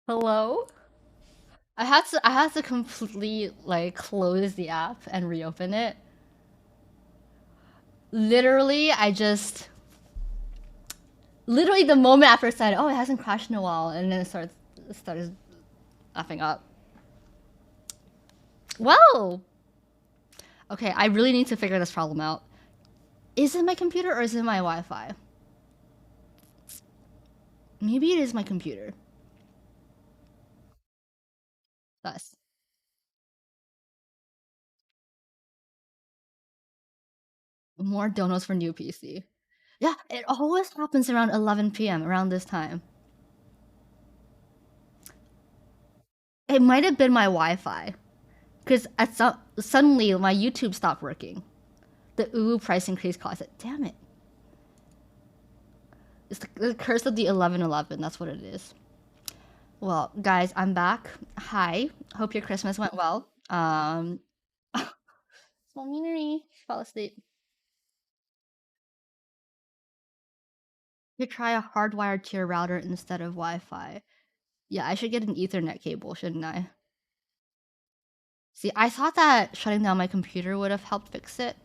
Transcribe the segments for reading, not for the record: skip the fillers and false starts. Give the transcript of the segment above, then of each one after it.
Hello? I had to completely like close the app and reopen it. Literally, literally the moment after I said, "Oh, it hasn't crashed in a while," and then it started laughing up. Well, okay, I really need to figure this problem out. Is it my computer or is it my Wi-Fi? Maybe it is my computer. Thus, more donos for new PC. Yeah, it always happens around 11 p.m. around this time. It might have been my Wi-Fi. Because suddenly my YouTube stopped working. The price increase caused it. Damn it. It's the curse of the 1111. That's what it is. Well, guys, I'm back. Hi. Hope your Christmas went well. Small Minori fell asleep. You try a hardwired to your router instead of Wi-Fi. Yeah, I should get an Ethernet cable, shouldn't I? See, I thought that shutting down my computer would have helped fix it.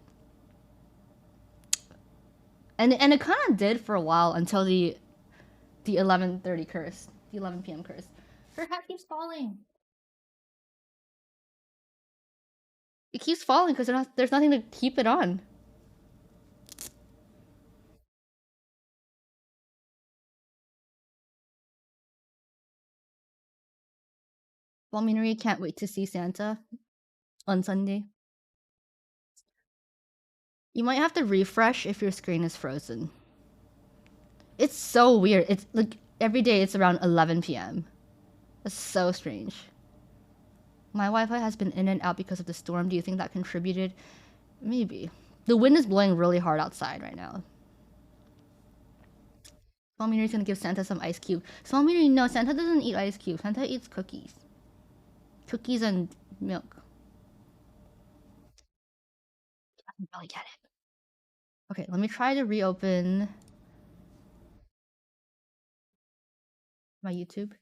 And it kind of did for a while until the 11:30 curse, the 11 p.m. curse. Her hat keeps falling. It keeps falling because there's nothing to keep it on. Well, Minori can't wait to see Santa on Sunday. You might have to refresh if your screen is frozen. It's so weird. It's like every day it's around 11 p.m. That's so strange. My Wi-Fi has been in and out because of the storm. Do you think that contributed? Maybe. The wind is blowing really hard outside right now. Small Minori's gonna give Santa some ice cube. Small Minori, no, Santa doesn't eat ice cubes. Santa eats cookies. Cookies and milk. I don't really get it. Okay, let me try to reopen my YouTube.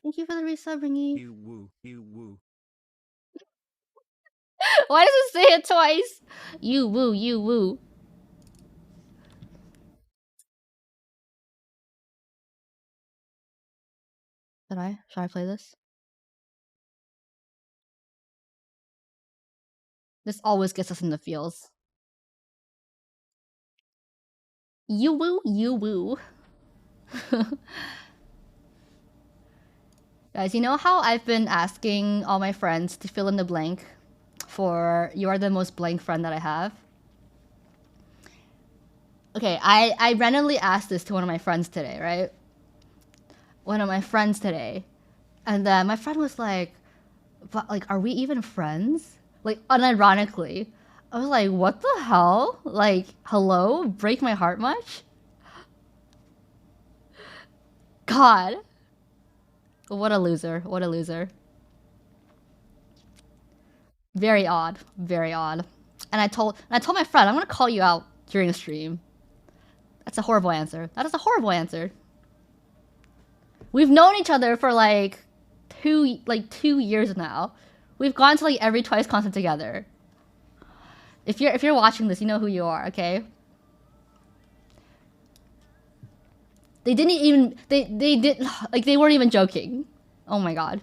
Thank you for the resub, Ringy. You woo, you woo. Why does it say it twice? You woo, you woo. Should I play this? This always gets us in the feels. You woo, you woo. Guys, you know how I've been asking all my friends to fill in the blank for you are the most blank friend that I have? Okay, I randomly asked this to one of my friends today, right? One of my friends today. And then my friend was like, but like, are we even friends? Like, unironically. I was like, what the hell? Like, hello? Break my heart much? God. What a loser. What a loser. Very odd. Very odd. And I told my friend, I'm gonna call you out during the stream. That's a horrible answer. That is a horrible answer. We've known each other for like 2 years now. We've gone to like every Twice concert together. If you're watching this, you know who you are, okay? They didn't even they did like they weren't even joking. Oh my god.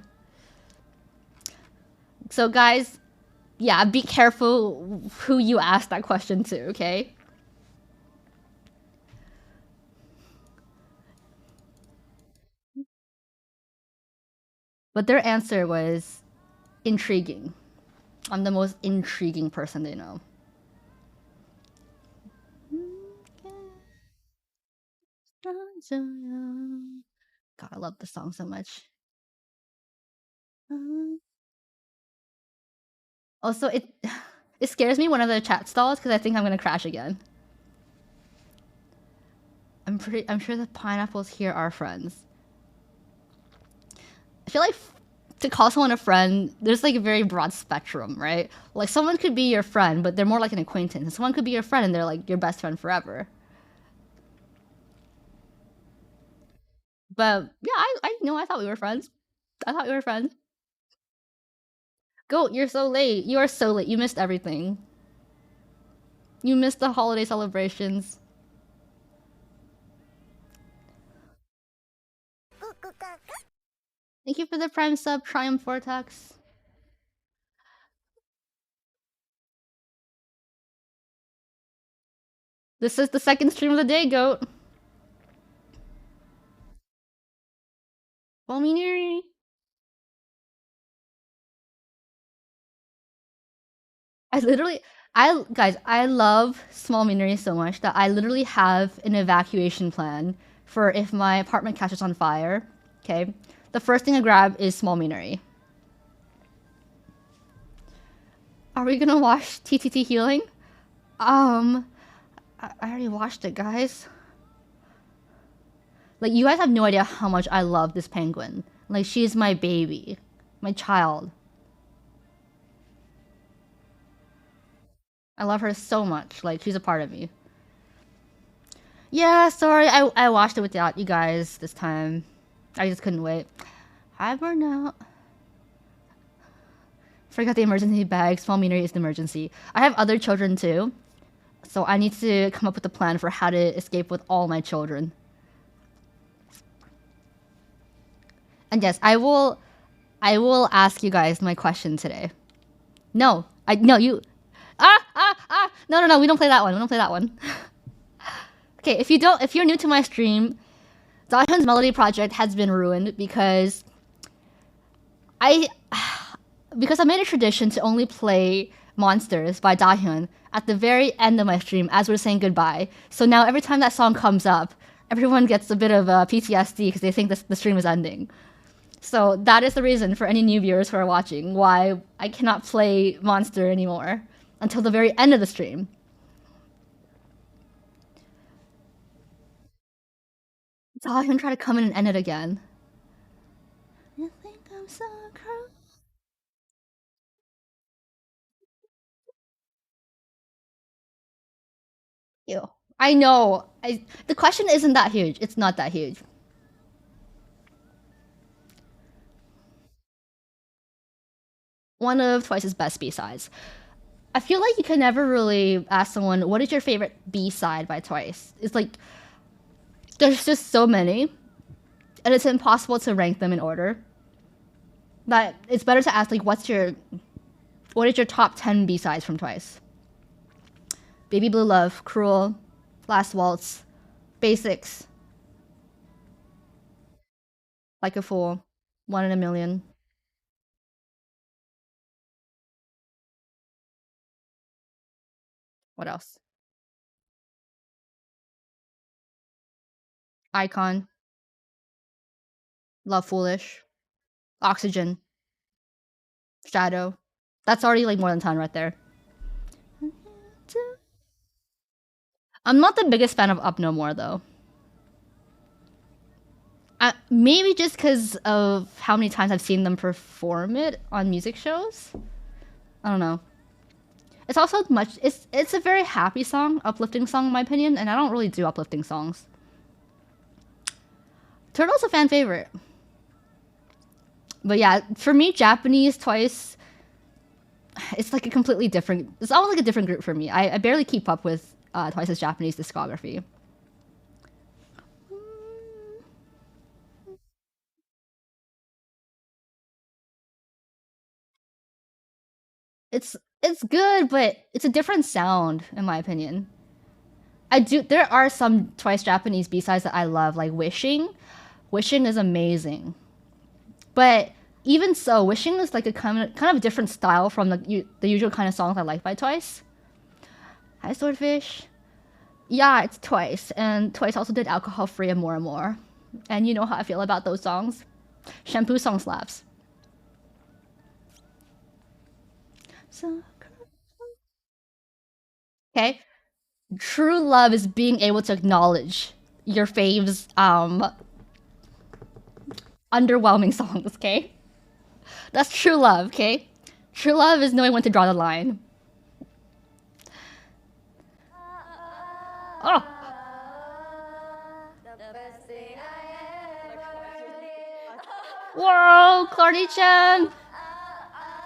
So guys, yeah, be careful who you ask that question to, okay? But their answer was intriguing. I'm the most intriguing person they know. God, I love this song so much. Also, it scares me one of the chat stalls because I think I'm gonna crash again. I'm sure the pineapples here are friends. I feel like to call someone a friend, there's like a very broad spectrum, right? Like someone could be your friend, but they're more like an acquaintance. And someone could be your friend and they're like your best friend forever. But yeah, I know. I thought we were friends. I thought we were friends. Goat, you're so late. You are so late. You missed everything. You missed the holiday celebrations. Thank you for the prime sub, Triumph Vortex. This is the second stream of the day, Goat. Balminary. I literally, guys, I love small minery so much that I literally have an evacuation plan for if my apartment catches on fire. Okay, the first thing I grab is small minery. Are we gonna watch TTT healing? I already watched it, guys. Like, you guys have no idea how much I love this penguin. Like, she's my baby, my child. I love her so much. Like, she's a part of me. Yeah, sorry, I watched it without you guys this time. I just couldn't wait. Hi, burnout. Forgot the emergency bag. Small minery is the emergency. I have other children too, so I need to come up with a plan for how to escape with all my children. And yes, I will ask you guys my question today. No, no, you. No, we don't play that one. We don't play that one. Okay, if you're new to my stream, Dahyun's Melody Project has been ruined because I made a tradition to only play Monsters by Dahyun at the very end of my stream as we're saying goodbye. So now every time that song comes up, everyone gets a bit of PTSD because they think the stream is ending. So that is the reason for any new viewers who are watching why I cannot play Monster anymore until the very end of the stream. Dahyun try to come in and end it again. You think I'm so cruel? Ew. I know. The question isn't that huge. It's not that huge. One of Twice's best B-sides. I feel like you can never really ask someone, what is your favorite B-side by Twice? It's like, there's just so many, and it's impossible to rank them in order. That it's better to ask, like, what is your top 10 B-sides from Twice? Baby Blue Love, Cruel, Last Waltz, Basics, Like a Fool, One in a Million. What else? Icon, Love Foolish, Oxygen, Shadow. That's already like more than 10 right there. I'm not the biggest fan of Up No More though. Maybe just because of how many times I've seen them perform it on music shows. I don't know. It's also much. It's a very happy song, uplifting song in my opinion, and I don't really do uplifting songs. Turtle's a fan favorite, but yeah, for me, Japanese Twice, it's like a completely different. It's almost like a different group for me. I barely keep up with Twice's Japanese discography. It's good, but it's a different sound in my opinion. There are some Twice Japanese B-sides that I love, like Wishing. Wishing is amazing. But even so, Wishing is like a kind of different style from the usual kind of songs I like by Twice. Hi Swordfish. Yeah, it's Twice, and Twice also did Alcohol Free and More. And you know how I feel about those songs. Shampoo song slaps. Okay. True love is being able to acknowledge your fave's underwhelming songs, okay? That's true love, okay? True love is knowing when to draw the line. Oh! Whoa, Clarny-chan!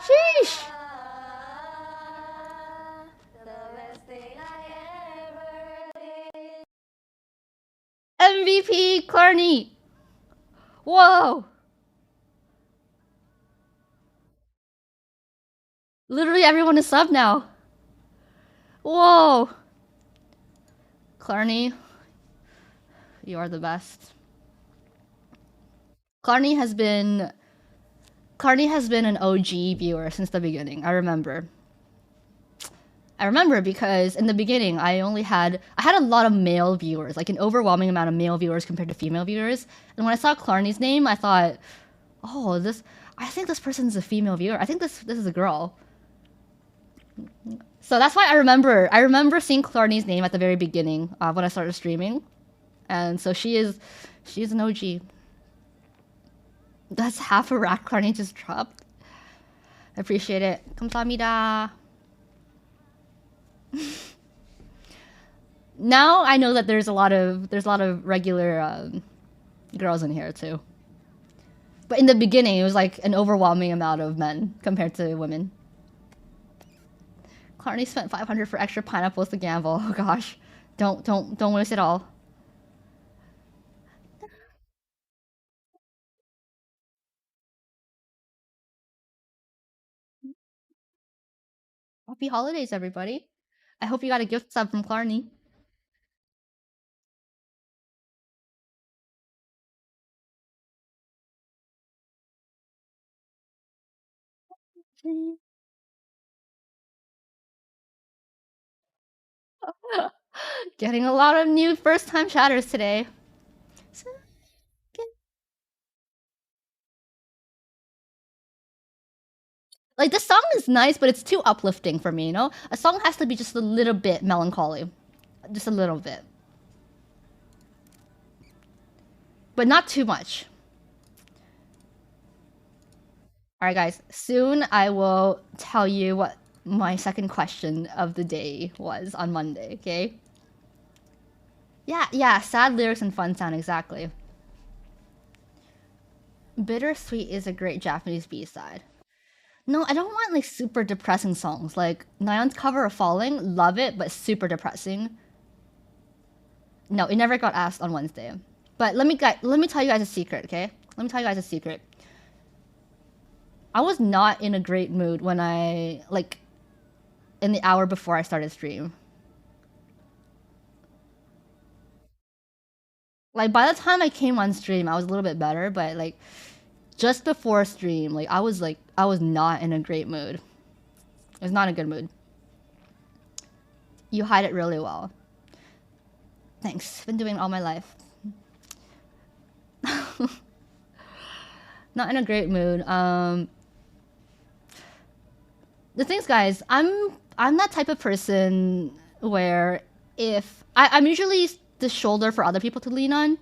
Sheesh! MVP Clarny! Whoa! Literally everyone is sub now. Whoa! Clarny, you are the best. Clarny has been an OG viewer since the beginning. I remember because in the beginning I had a lot of male viewers, like an overwhelming amount of male viewers compared to female viewers. And when I saw Clarny's name, I thought, oh, I think this person's a female viewer. I think this is a girl. So that's why I remember seeing Clarny's name at the very beginning when I started streaming, and so she's an OG. That's half a rack Clarny just dropped. I appreciate it. 감사합니다. Now I know that there's a lot of regular girls in here too. But in the beginning, it was like an overwhelming amount of men compared to women. Clarny spent 500 for extra pineapples to gamble. Oh gosh, don't waste it all. Happy holidays, everybody. I hope you got a gift sub from Clarny. Getting a lot of new first-time chatters today. Like, this song is nice, but it's too uplifting for me, you know? A song has to be just a little bit melancholy. Just a little bit. But not too much. Alright, guys. Soon I will tell you what my second question of the day was on Monday, okay? Yeah, sad lyrics and fun sound, exactly. Bittersweet is a great Japanese B-side. No, I don't want like super depressing songs. Like Nayeon's cover of Falling, love it, but super depressing. No, it never got asked on Wednesday. But let me tell you guys a secret, okay? Let me tell you guys a secret. I was not in a great mood when in the hour before I started stream. Like by the time I came on stream, I was a little bit better, but like just before stream, I was not in a great mood. It was not a good mood. You hide it really well. Thanks. Been doing it all my life. Not in a great mood. The things, guys, I'm that type of person where if I'm usually the shoulder for other people to lean on.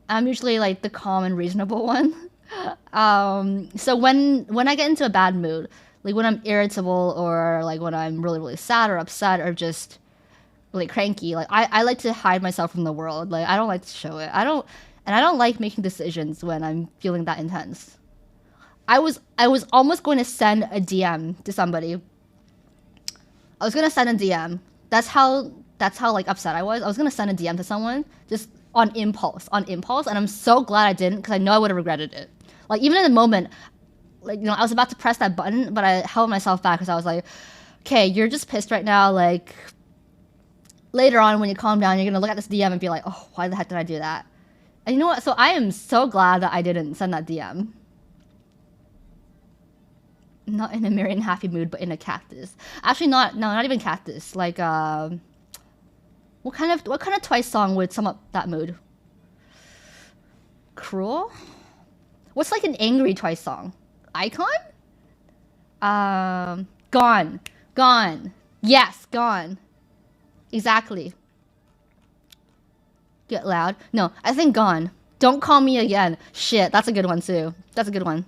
I'm usually like the calm and reasonable one. So when I get into a bad mood, like when I'm irritable or like when I'm really really sad or upset or just really cranky, like I like to hide myself from the world. Like I don't like to show it. I don't like making decisions when I'm feeling that intense. I was almost going to send a DM to somebody. I was gonna send a DM. That's how like upset I was. I was gonna send a DM to someone just on impulse, and I'm so glad I didn't because I know I would have regretted it. Like even in the moment, like I was about to press that button, but I held myself back because I was like, okay, you're just pissed right now. Like later on when you calm down, you're gonna look at this DM and be like, oh, why the heck did I do that? And you know what? So I am so glad that I didn't send that DM. Not in a merry and happy mood, but in a cactus. Actually, not even cactus. Like, what kind of Twice song would sum up that mood? Cruel? What's like an angry Twice song? Icon? Gone. Gone. Yes, Gone. Exactly. Get loud. No, I think Gone. Don't Call Me Again. Shit, that's a good one too. That's a good one.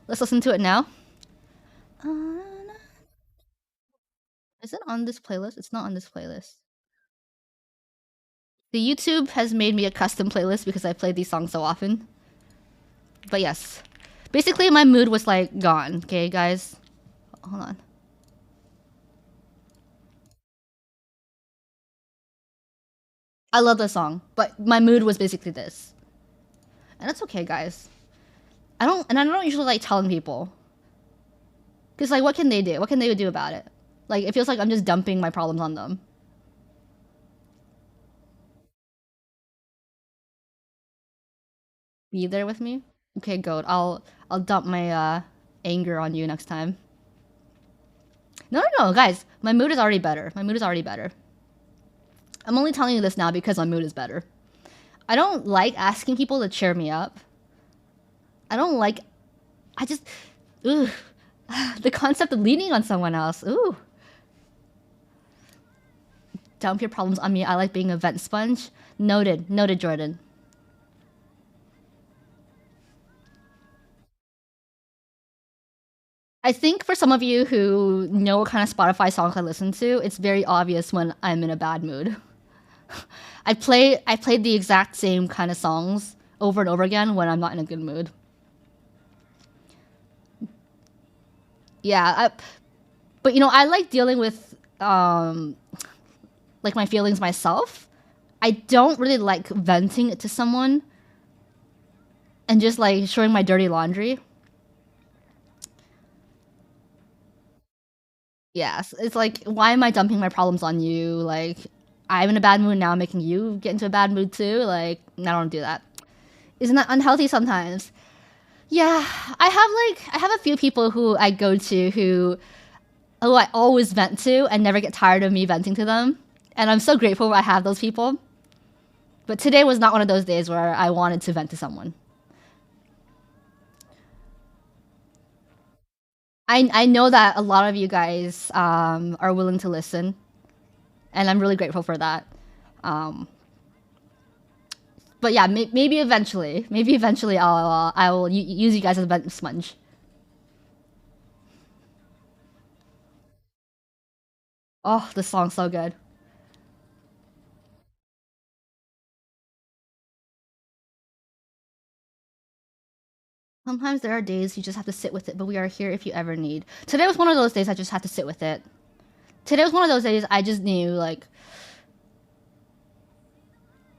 Let's listen to it now. Is it on this playlist? It's not on this playlist. The YouTube has made me a custom playlist because I played these songs so often. But yes. Basically, my mood was like gone. Okay, guys? Hold on. I love the song, but my mood was basically this. And that's okay, guys. I don't usually like telling people. Cause like what can they do? What can they do about it? Like it feels like I'm just dumping my problems on them. Be there with me? Okay, goat. I'll dump my anger on you next time. No, guys. My mood is already better. My mood is already better. I'm only telling you this now because my mood is better. I don't like asking people to cheer me up. I don't like. I just. Ooh. The concept of leaning on someone else. Ooh. Dump your problems on me. I like being a vent sponge. Noted. Noted, Jordan. I think for some of you who know what kind of Spotify songs I listen to, it's very obvious when I'm in a bad mood. I played the exact same kind of songs over and over again when I'm not in a good mood. Yeah, but you know, I like dealing with like my feelings myself. I don't really like venting it to someone and just like showing my dirty laundry. Yes, it's like, why am I dumping my problems on you? Like, I'm in a bad mood now, making you get into a bad mood too. Like, I don't do that. Isn't that unhealthy sometimes? Yeah, I have a few people who I go to who I always vent to and never get tired of me venting to them, and I'm so grateful I have those people. But today was not one of those days where I wanted to vent to someone. I know that a lot of you guys are willing to listen, and I'm really grateful for that. Um, but yeah, maybe eventually I will use you guys as a vent sponge. Oh, this song's so good. Sometimes there are days you just have to sit with it, but we are here if you ever need. Today was one of those days I just had to sit with it. Today was one of those days I just knew, like,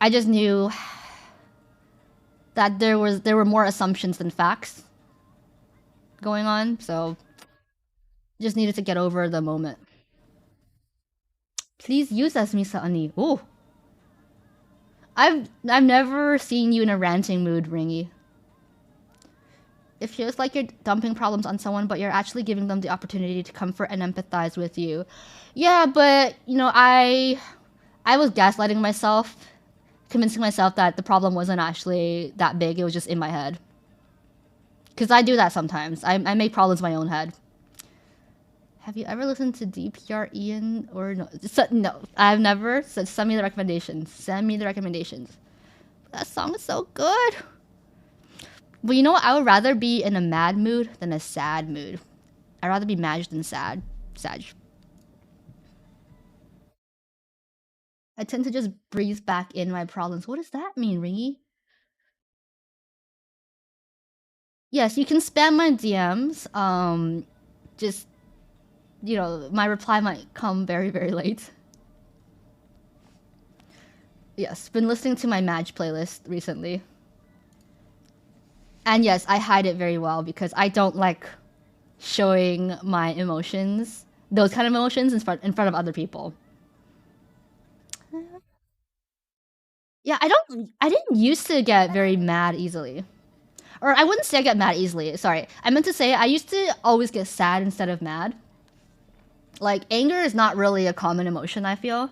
I just knew that there were more assumptions than facts going on, so just needed to get over the moment. Please use as Misa Ani. Ooh. I've never seen you in a ranting mood, Ringy. It feels like you're dumping problems on someone, but you're actually giving them the opportunity to comfort and empathize with you. Yeah, but you know, I was gaslighting myself, convincing myself that the problem wasn't actually that big. It was just in my head. Because I do that sometimes. I make problems in my own head. Have you ever listened to DPR Ian or no? No, I've never. So send me the recommendations. Send me the recommendations. That song is so good. But you know what? I would rather be in a mad mood than a sad mood. I'd rather be mad than sad. Sad. I tend to just breathe back in my problems. What does that mean, Ringy? Yes, you can spam my DMs. Just, you know, my reply might come very, very late. Yes, been listening to my Madge playlist recently. And yes, I hide it very well because I don't like showing my emotions, those kind of emotions in front of other people. Yeah, I didn't used to get very mad easily. Or I wouldn't say I get mad easily. Sorry. I meant to say I used to always get sad instead of mad. Like anger is not really a common emotion, I feel.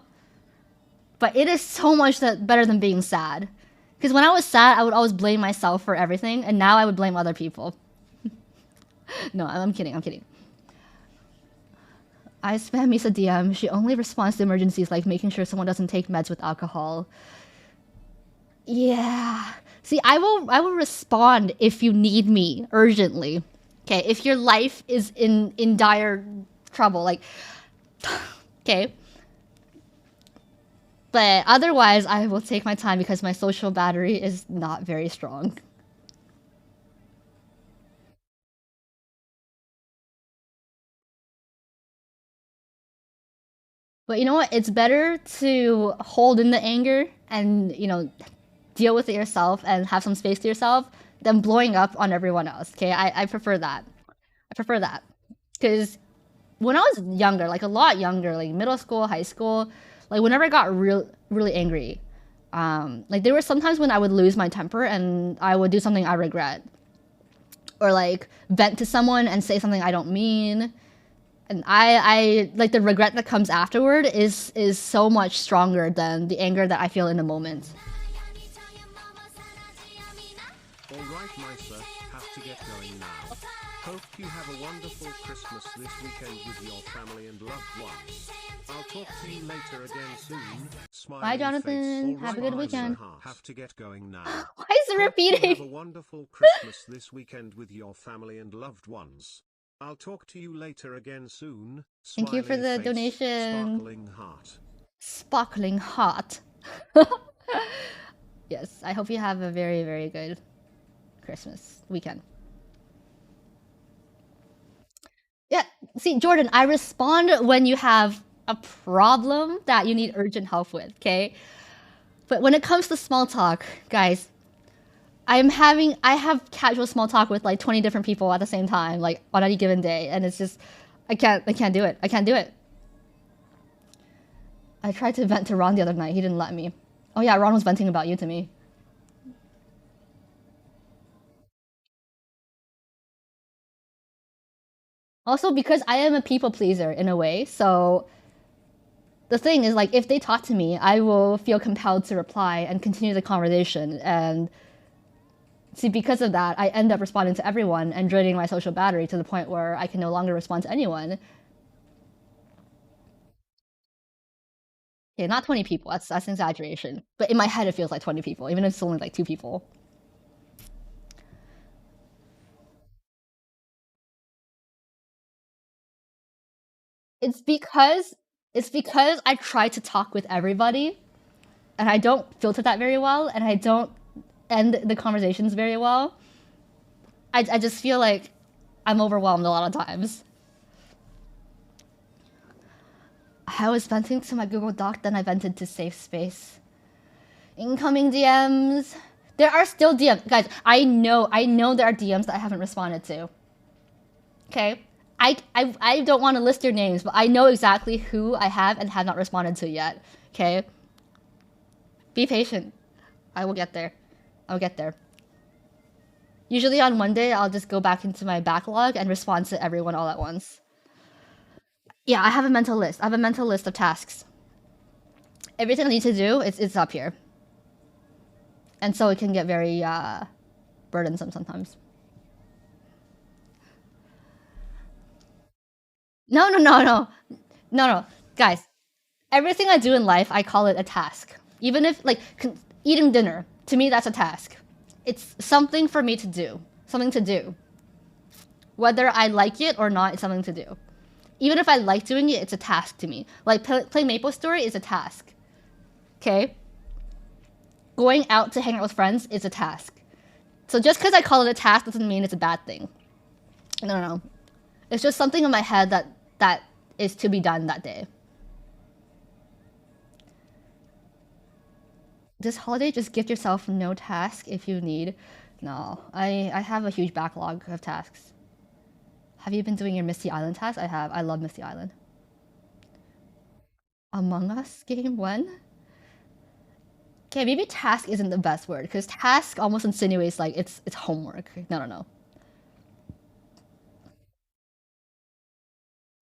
But it is so much better than being sad. Because when I was sad, I would always blame myself for everything, and now I would blame other people. No, I'm kidding. I'm kidding. I spam Misa DM. She only responds to emergencies like making sure someone doesn't take meds with alcohol. Yeah. See, I will respond if you need me urgently. Okay, if your life is in dire trouble, like okay. But otherwise, I will take my time because my social battery is not very strong. But you know what? It's better to hold in the anger and, deal with it yourself and have some space to yourself than blowing up on everyone else. Okay, I prefer that. I prefer that because when I was younger, like a lot younger, like middle school, high school, like whenever I got really angry, like there were sometimes when I would lose my temper and I would do something I regret, or like vent to someone and say something I don't mean, and I like the regret that comes afterward is so much stronger than the anger that I feel in the moment. Alright, my sir, have to get going now. Hope you have a wonderful Christmas this weekend with your family and loved ones. I'll talk to you later again soon. Smiley Bye, Jonathan. Face. Have a Alright, good my weekend. sir, have to get going now. Why is it Hope you have a repeating? wonderful Christmas this weekend with your family and loved ones. I'll talk to you later again soon. Thank you for Smiley the face, donation. Sparkling heart. Sparkling hot. Yes, I hope you have a very, very good Christmas weekend. Yeah, see, Jordan, I respond when you have a problem that you need urgent help with, okay? But when it comes to small talk, guys, I have casual small talk with like 20 different people at the same time, like on any given day, and it's just I can't do it. I can't do it. I tried to vent to Ron the other night. He didn't let me. Oh yeah, Ron was venting about you to me. Also because I am a people pleaser in a way, so the thing is like if they talk to me, I will feel compelled to reply and continue the conversation. And see, because of that, I end up responding to everyone and draining my social battery to the point where I can no longer respond to anyone. Okay, not 20 people. That's an exaggeration. But in my head, it feels like 20 people, even if it's only like two people. It's because it's because I try to talk with everybody, and I don't filter that very well, and I don't end the conversations very well. I just feel like I'm overwhelmed a lot of times. I was venting to my Google Doc, then I vented to Safe Space. Incoming DMs. There are still DMs, guys. I know there are DMs that I haven't responded to. Okay, I don't want to list your names, but I know exactly who I have and have not responded to yet. Okay, be patient. I will get there. I'll get there. Usually on Monday, I'll just go back into my backlog and respond to everyone all at once. Yeah, I have a mental list. I have a mental list of tasks. Everything I need to do, it's up here. And so it can get very burdensome sometimes. No, no, no, no. No, no. Guys, everything I do in life, I call it a task. Even if, like, eating dinner, to me, that's a task. It's something for me to do. Something to do. Whether I like it or not, it's something to do. Even if I like doing it, it's a task to me. Like, playing Maple Story is a task. Okay? Going out to hang out with friends is a task. So just because I call it a task doesn't mean it's a bad thing. No, no, no. It's just something in my head that is to be done that day. This holiday, just gift yourself no task if you need. No, I have a huge backlog of tasks. Have you been doing your Misty Island task? I have. I love Misty Island. Among Us game when? Okay, maybe task isn't the best word because task almost insinuates like it's homework. No, no, no.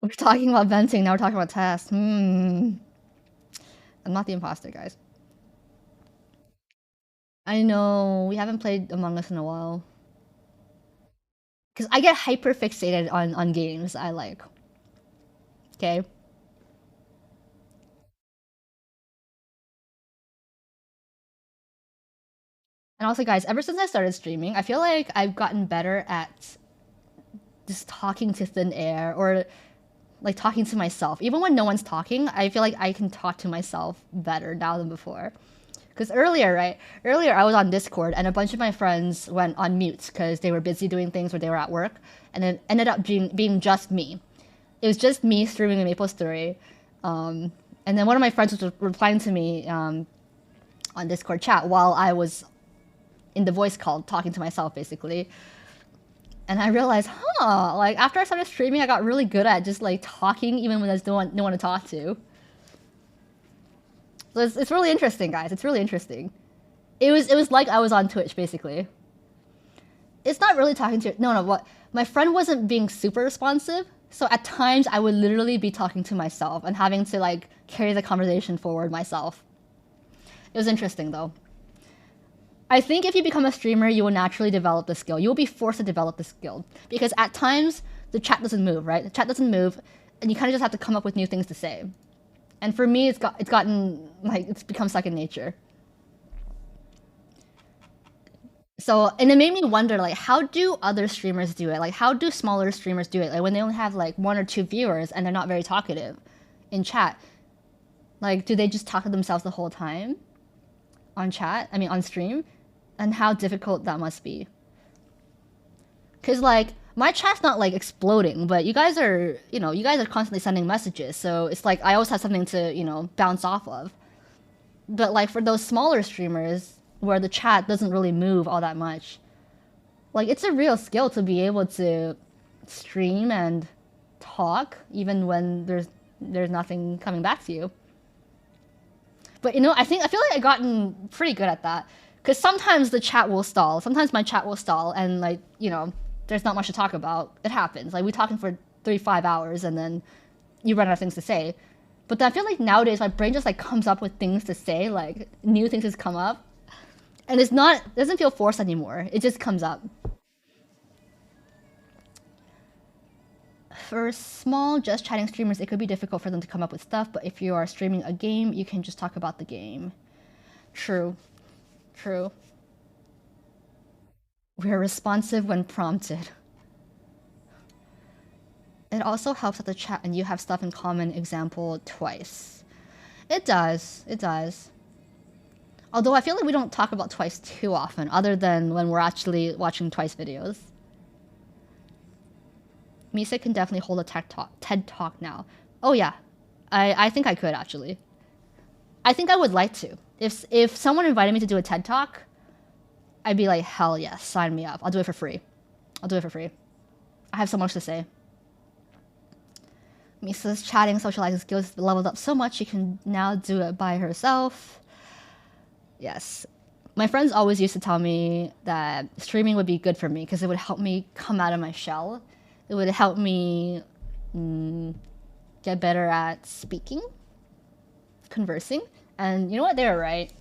We're talking about venting, now we're talking about tasks. I'm not the imposter, guys. I know we haven't played Among Us in a while. Because I get hyper fixated on games I like. Okay? And also, guys, ever since I started streaming, I feel like I've gotten better at just talking to thin air or like talking to myself. Even when no one's talking, I feel like I can talk to myself better now than before. Because earlier, right? Earlier, I was on Discord and a bunch of my friends went on mute because they were busy doing things or they were at work. And it ended up being just me. It was just me streaming a MapleStory. And then one of my friends was replying to me on Discord chat while I was in the voice call talking to myself, basically. And I realized, like after I started streaming, I got really good at just like talking even when there's no one to talk to. So it's really interesting, guys. It's really interesting. It was like I was on Twitch, basically. It's not really talking to what my friend wasn't being super responsive, so at times I would literally be talking to myself and having to like carry the conversation forward myself. It was interesting though. I think if you become a streamer, you will naturally develop the skill. You will be forced to develop the skill because at times the chat doesn't move, right? The chat doesn't move, and you kind of just have to come up with new things to say. And for me, it's become second nature. So, and it made me wonder, like, how do other streamers do it? Like, how do smaller streamers do it? Like, when they only have like 1 or 2 viewers and they're not very talkative in chat. Like, do they just talk to themselves the whole time on stream? And how difficult that must be. Cause like my chat's not like exploding, but you guys are constantly sending messages, so it's like I always have something to bounce off of. But like for those smaller streamers where the chat doesn't really move all that much, like it's a real skill to be able to stream and talk even when there's nothing coming back to you. But I feel like I've gotten pretty good at that. Because sometimes the chat will stall. Sometimes my chat will stall and like, there's not much to talk about. It happens. Like we're talking for 5 hours and then you run out of things to say. But then I feel like nowadays my brain just like comes up with things to say, like new things has come up. And it doesn't feel forced anymore. It just comes up. For small just chatting streamers, it could be difficult for them to come up with stuff, but if you are streaming a game, you can just talk about the game. True. We're responsive when prompted. It also helps that the chat and you have stuff in common, example, Twice. It does. Although I feel like we don't talk about Twice too often, other than when we're actually watching Twice videos. Misa can definitely hold a TED Talk now. Oh yeah, I think I could actually. I think I would like to. If someone invited me to do a TED Talk, I'd be like, hell yes, sign me up. I'll do it for free. I have so much to say. Misa's chatting, socializing skills leveled up so much she can now do it by herself. Yes. My friends always used to tell me that streaming would be good for me because it would help me come out of my shell. It would help me get better at speaking, conversing. And you know what? They were right.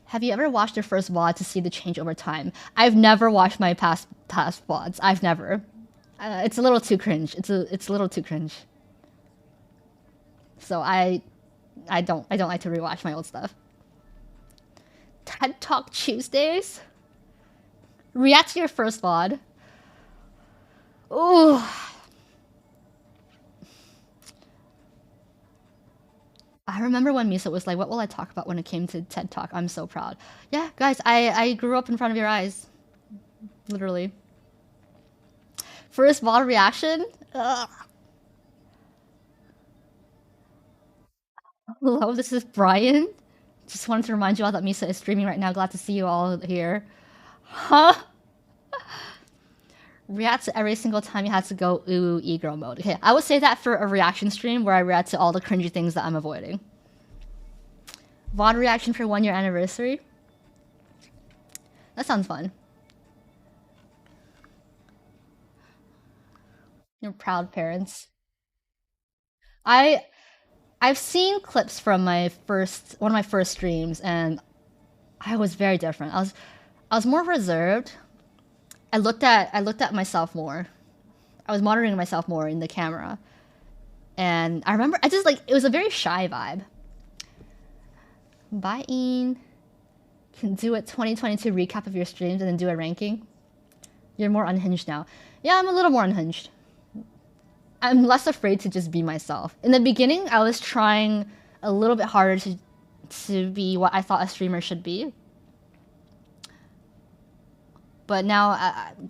Have you ever watched your first VOD to see the change over time? I've never watched my past VODs. I've never. It's a little too cringe. It's a little too cringe. So I don't like to rewatch my old stuff. TED Talk Tuesdays? React to your first VOD. Ooh. I remember when Misa was like, what will I talk about when it came to TED Talk? I'm so proud. Yeah, guys, I grew up in front of your eyes. Literally. First VOD reaction? Ugh. Hello, this is Brian. Just wanted to remind you all that Misa is streaming right now. Glad to see you all here. Huh? React to every single time you had to go ooh e-girl mode. Okay, I would say that for a reaction stream where I react to all the cringy things that I'm avoiding. VOD reaction for 1 year anniversary? That sounds fun. You're proud parents. I've seen clips from one of my first streams and I was very different. I was more reserved. I looked at myself more. I was monitoring myself more in the camera. And I remember it was a very shy vibe. Bye, Ian. Can do a 2022 recap of your streams and then do a ranking. You're more unhinged now. Yeah, I'm a little more unhinged. I'm less afraid to just be myself. In the beginning, I was trying a little bit harder to be what I thought a streamer should be. But now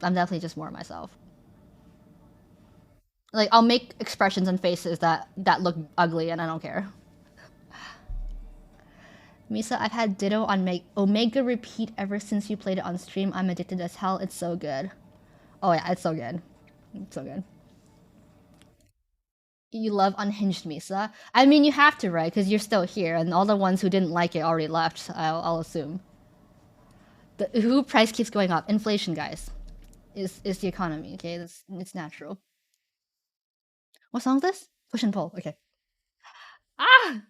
I'm definitely just more myself. Like I'll make expressions and faces that look ugly, and I don't care. Misa, I've had Ditto on Omega Repeat ever since you played it on stream. I'm addicted as hell. It's so good. Oh yeah, it's so good. It's so good. You love Unhinged Misa? I mean, you have to, right? Because you're still here, and all the ones who didn't like it already left, I'll assume. The Who price keeps going up. Inflation, guys. Is the economy, okay? It's natural. What song is this? Push and Pull, okay. Ah!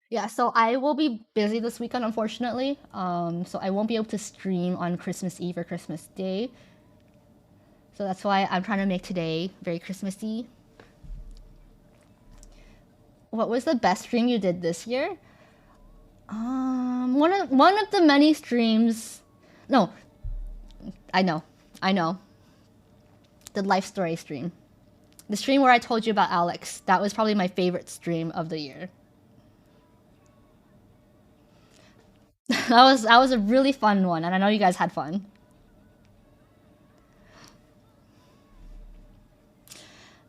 Yeah, so I will be busy this weekend, unfortunately. So I won't be able to stream on Christmas Eve or Christmas Day. So that's why I'm trying to make today very Christmassy. What was the best stream you did this year? One of the many streams. No, I know. The life story stream, the stream where I told you about Alex. That was probably my favorite stream of the year. that was a really fun one, and I know you guys had fun.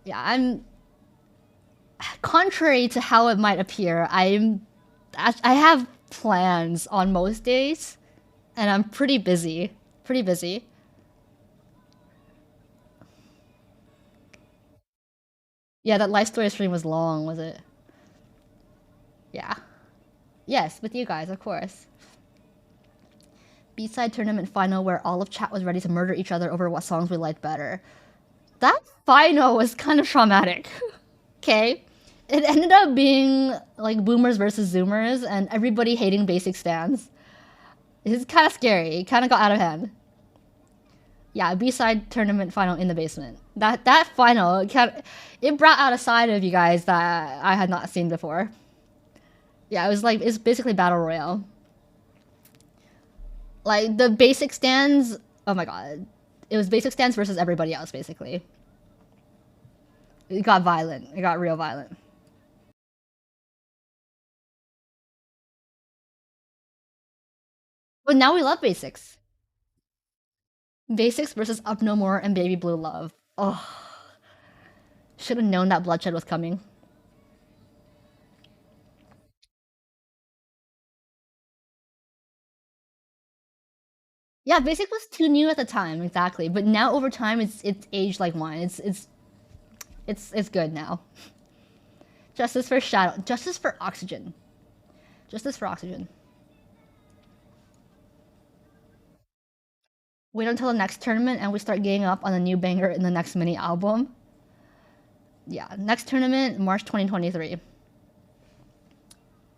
Yeah, I'm contrary to how it might appear. I have plans on most days, and I'm pretty busy. Pretty busy. Yeah, that life story stream was long, was it? Yeah. Yes, with you guys, of course. B-side tournament final where all of chat was ready to murder each other over what songs we liked better. That final was kind of traumatic. Okay? It ended up being like boomers versus zoomers and everybody hating basic stands. It's kind of scary. It kind of got out of hand. Yeah, B-side tournament final in the basement. That final, it brought out a side of you guys that I had not seen before. Yeah, it's basically battle royale. Like the basic stands, oh my god. It was basic stands versus everybody else basically. It got violent. It got real violent. But now we love basics. Basics versus Up No More and Baby Blue Love. Oh, should have known that bloodshed was coming. Yeah, Basic was too new at the time, exactly. But now over time, it's aged like wine. It's good now. Justice for Shadow. Justice for Oxygen. Justice for Oxygen. Wait until the next tournament and we start getting up on a new banger in the next mini album. Yeah, next tournament, March 2023.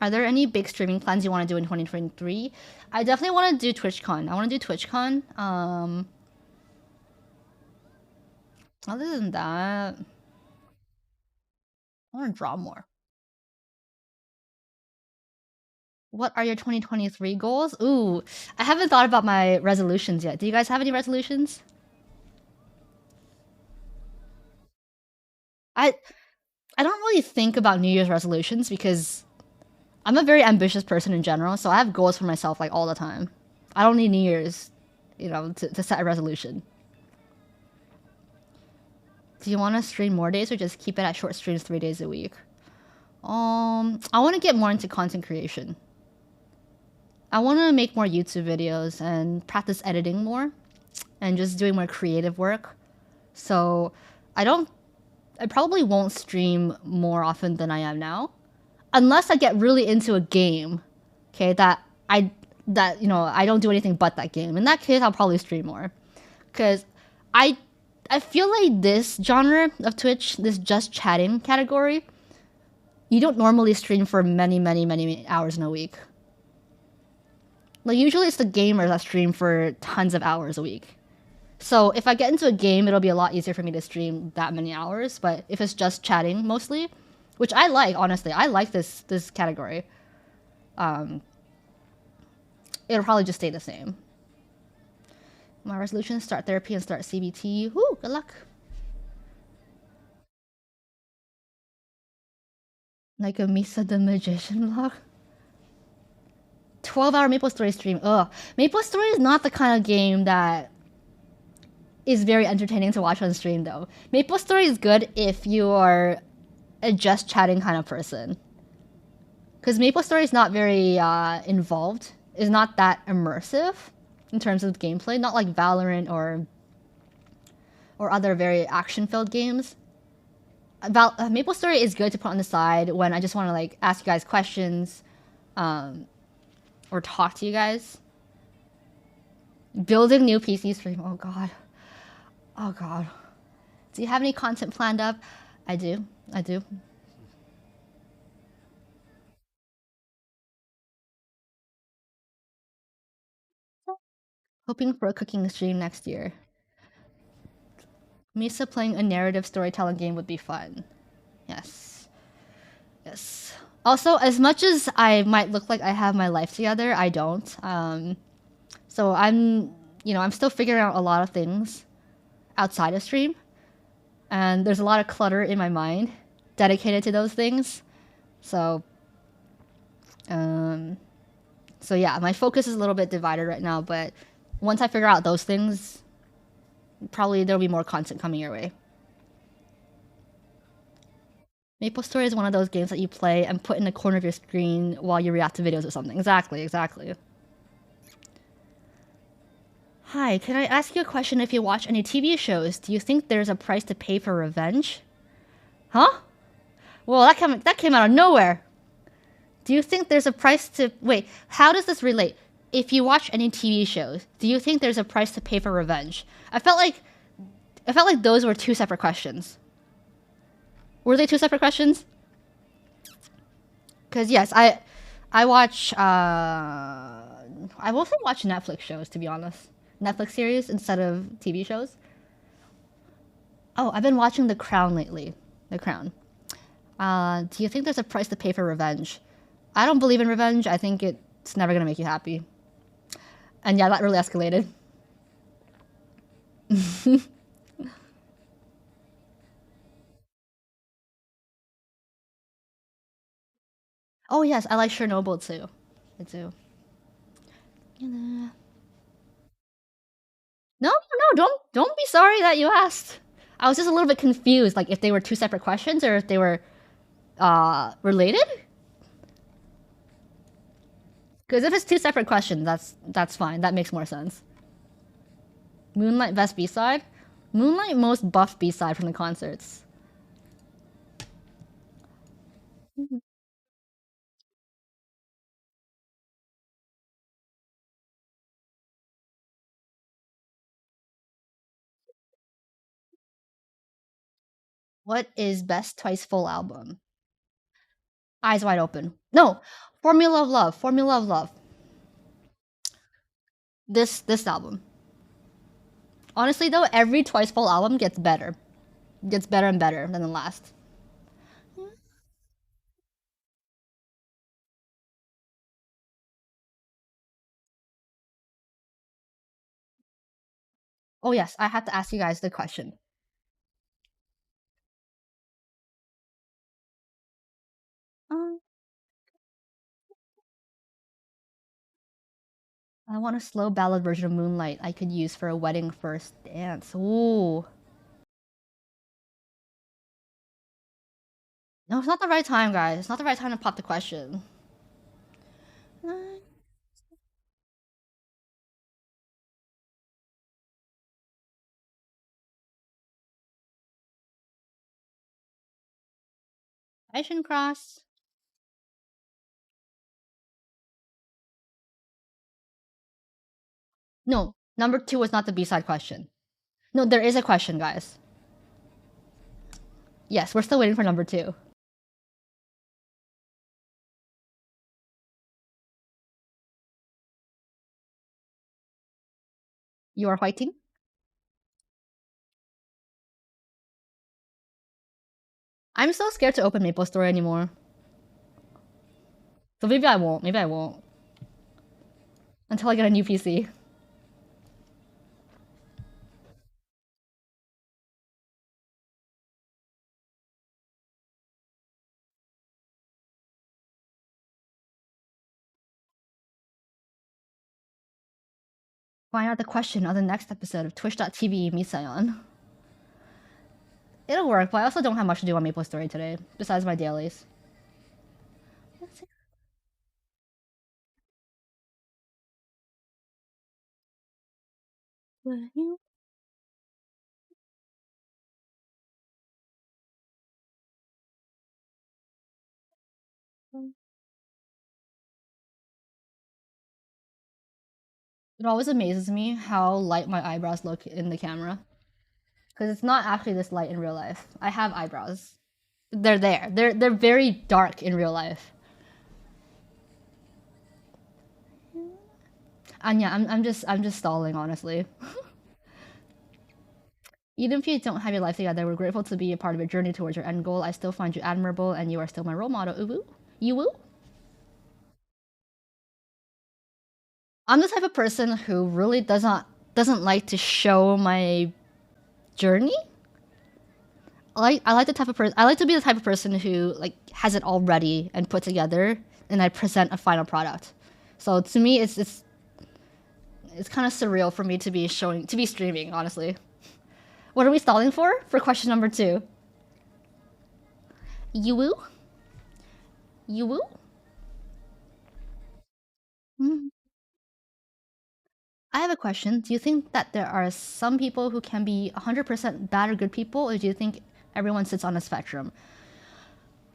Are there any big streaming plans you want to do in 2023? I definitely want to do TwitchCon. I want to do TwitchCon. Other than that, I want to draw more. What are your 2023 goals? Ooh, I haven't thought about my resolutions yet. Do you guys have any resolutions? I I don't really think about New Year's resolutions because I'm a very ambitious person in general, so I have goals for myself like all the time. I don't need New Year's, to set a resolution. Do you want to stream more days or just keep it at short streams 3 days a week? I want to get more into content creation. I want to make more YouTube videos and practice editing more and just doing more creative work. So I probably won't stream more often than I am now. Unless I get really into a game, okay, I don't do anything but that game. In that case, I'll probably stream more. Cause I feel like this genre of Twitch, this just chatting category, you don't normally stream for many, many, many hours in a week. Like usually it's the gamers that stream for tons of hours a week. So if I get into a game, it'll be a lot easier for me to stream that many hours. But if it's just chatting mostly, which I like, honestly, I like this category. It'll probably just stay the same. My resolution: start therapy and start CBT. Woo! Good luck. Like a Misa the Magician vlog. 12-hour Maple Story stream. Ugh. Maple Story is not the kind of game that is very entertaining to watch on stream, though. Maple Story is good if you are a just chatting kind of person. Because Maple Story is not very involved. Is not that immersive in terms of gameplay. Not like Valorant or other very action-filled games. Maple Story is good to put on the side when I just want to like ask you guys questions, or talk to you guys. Building new PC stream. Oh god. Oh god. Do you have any content planned up? I do. I do. Hoping for a cooking stream next year. Misa playing a narrative storytelling game would be fun. Yes. Yes. Also, as much as I might look like I have my life together, I don't. So I'm still figuring out a lot of things outside of stream. And there's a lot of clutter in my mind dedicated to those things. So yeah, my focus is a little bit divided right now, but once I figure out those things, probably there'll be more content coming your way. Maple Story is one of those games that you play and put in the corner of your screen while you react to videos or something. Exactly. Hi, can I ask you a question? If you watch any TV shows, do you think there's a price to pay for revenge? Huh? Well, that came out of nowhere. Do you think there's a price to... Wait, how does this relate? If you watch any TV shows, do you think there's a price to pay for revenge? I felt like those were two separate questions. Were they two separate questions? Because yes, I watch... I mostly watch Netflix shows, to be honest. Netflix series instead of TV shows. Oh, I've been watching The Crown lately. The Crown. Do you think there's a price to pay for revenge? I don't believe in revenge. I think it's never gonna make you happy. And yeah, that really escalated. Oh yes, I like Chernobyl too. I do. No, don't be sorry that you asked. I was just a little bit confused, like if they were two separate questions or if they were related. Because if it's two separate questions, that's fine. That makes more sense. Moonlight best B-side? Moonlight most buffed B-side from the concerts. What is best Twice full album? Eyes Wide Open. No! Formula of Love. Formula of Love. This album. Honestly though, every Twice full album gets better. Gets better and better than the last. Oh yes, I have to ask you guys the question. I want a slow ballad version of Moonlight I could use for a wedding first dance. Ooh. No, it's not the right time, guys. It's not the right time to pop the question. Ocean Cross. No, number 2 was not the B-side question. No, there is a question, guys. Yes, we're still waiting for number 2. You are fighting? I'm so scared to open Maple Story anymore. So maybe I won't. Maybe I won't. Until I get a new PC. Find out the question on the next episode of Twitch.tv Misayon. It'll work, but I also don't have much to do on Maple Story today, besides my dailies. Will you? It always amazes me how light my eyebrows look in the camera. Because it's not actually this light in real life. I have eyebrows. They're there. They're very dark in real life. Anya, I'm just stalling, honestly. Even if you don't have your life together, we're grateful to be a part of your journey towards your end goal. I still find you admirable, and you are still my role model. Uwu? You woo? I'm the type of person who really doesn't like to show my journey. I like the type of person. I like to be the type of person who like has it all ready and put together, and I present a final product. So to me, it's kind of surreal for me to be streaming. Honestly, what are we stalling for? For question number 2. You woo? You woo? I have a question. Do you think that there are some people who can be 100% bad or good people, or do you think everyone sits on a spectrum?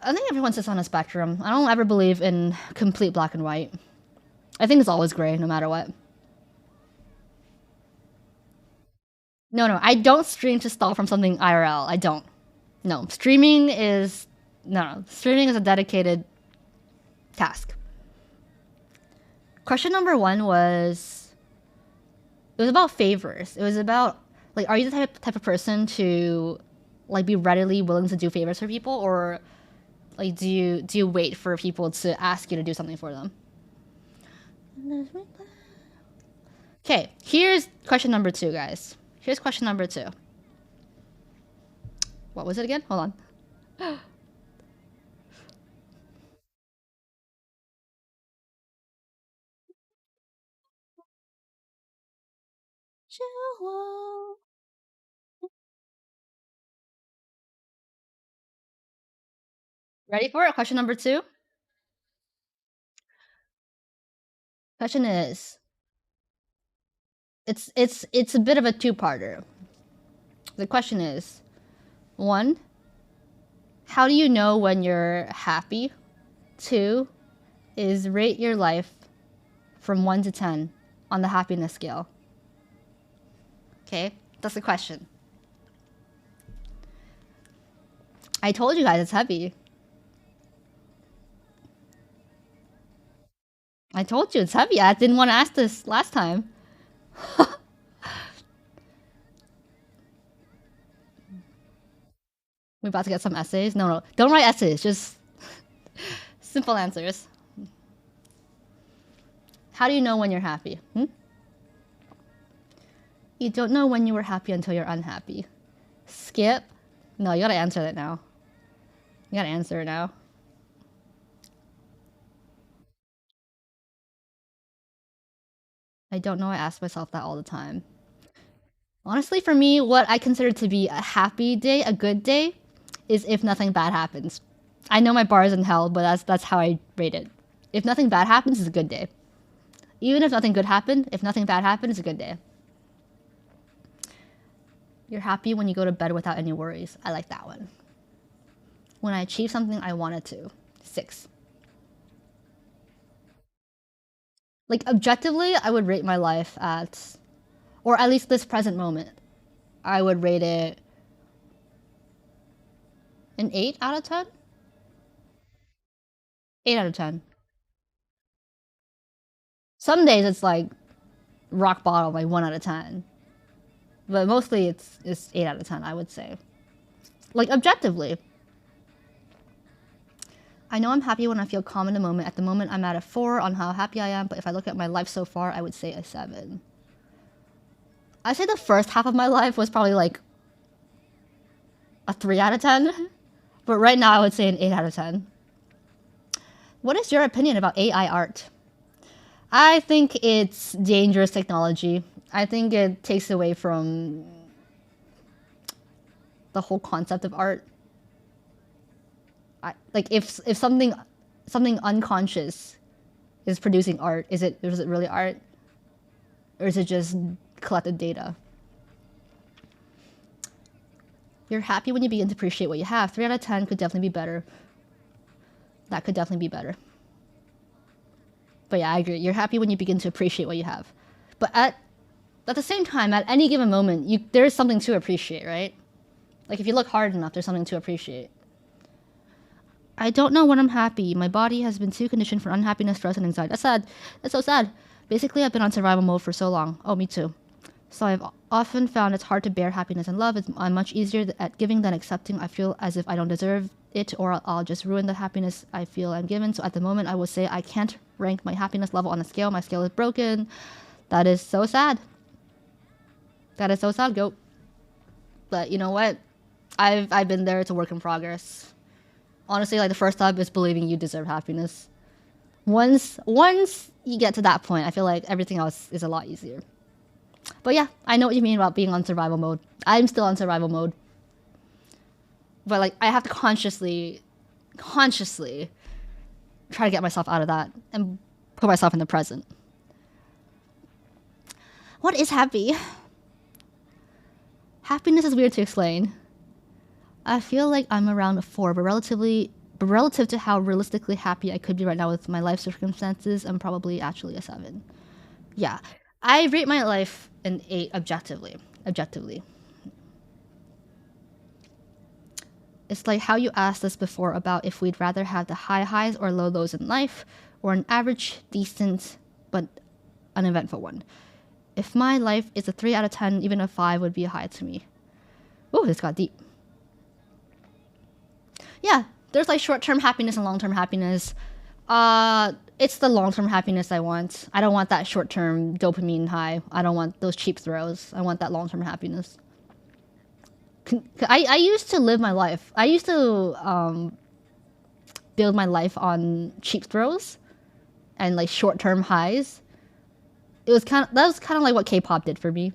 I think everyone sits on a spectrum. I don't ever believe in complete black and white. I think it's always gray, no matter what. No, I don't stream to stall from something IRL. I don't. No, streaming is a dedicated task. Question number 1 was, it was about favors. It was about like, are you the type of person to like be readily willing to do favors for people, or like do you wait for people to ask you to do something for them? Okay, here's question number 2, guys. Here's question number 2. What was it again? Hold on. Ready for it? Question number 2. Question is, it's a bit of a two-parter. The question is, 1, how do you know when you're happy? 2 is rate your life from 1 to 10 on the happiness scale. Okay, that's the question. I told you guys it's heavy. I told you it's heavy. I didn't want to ask this last time. We're about to get some essays. No, don't write essays. Just simple answers. How do you know when you're happy? You don't know when you were happy until you're unhappy. Skip. No, you gotta answer that now. You gotta answer it now. I don't know. I ask myself that all the time. Honestly, for me, what I consider to be a happy day, a good day, is if nothing bad happens. I know my bar is in hell, but that's how I rate it. If nothing bad happens, it's a good day. Even if nothing good happened, if nothing bad happened, it's a good day. You're happy when you go to bed without any worries. I like that one. When I achieve something I wanted to. 6. Like, objectively, I would rate my life at, or at least this present moment, I would rate it an 8 out of 10? 8 out of 10. Some days it's like rock bottom, like 1 out of 10. But mostly it's 8 out of 10, I would say. Like, objectively. I know I'm happy when I feel calm in the moment. At the moment, I'm at a 4 on how happy I am, but if I look at my life so far, I would say a 7. I'd say the first half of my life was probably like a 3 out of 10. But right now, I would say an 8 out of 10. What is your opinion about AI art? I think it's dangerous technology. I think it takes away from the whole concept of art. Like if something unconscious is producing art, is it really art, or is it just collected data? You're happy when you begin to appreciate what you have. 3 out of 10 could definitely be better. That could definitely be better. But yeah, I agree. You're happy when you begin to appreciate what you have. But at the same time, at any given moment, there is something to appreciate, right? Like if you look hard enough, there's something to appreciate. I don't know when I'm happy. My body has been too conditioned for unhappiness, stress, and anxiety. That's sad. That's so sad. Basically, I've been on survival mode for so long. Oh, me too. So I've often found it's hard to bear happiness and love. I'm much easier at giving than accepting. I feel as if I don't deserve it, or I'll just ruin the happiness I feel I'm given. So at the moment, I will say I can't rank my happiness level on a scale. My scale is broken. That is so sad. That is so sad, goat. But you know what? I've been there. It's a work in progress. Honestly, like the first step is believing you deserve happiness. Once you get to that point, I feel like everything else is a lot easier. But yeah, I know what you mean about being on survival mode. I'm still on survival mode. But like, I have to consciously try to get myself out of that and put myself in the present. What is happy? Happiness is weird to explain. I feel like I'm around a 4, but relative to how realistically happy I could be right now with my life circumstances, I'm probably actually a 7. Yeah. I rate my life an 8 objectively. It's like how you asked us before about if we'd rather have the high highs or low lows in life, or an average, decent, but uneventful one. If my life is a 3 out of 10, even a 5 would be a high to me. Ooh, this got deep. Yeah, there's like short-term happiness and long-term happiness. It's the long-term happiness I want. I don't want that short-term dopamine high. I don't want those cheap thrills. I want that long-term happiness. I used to live my life. I used to build my life on cheap thrills and like short-term highs. That was kind of like what K-pop did for me,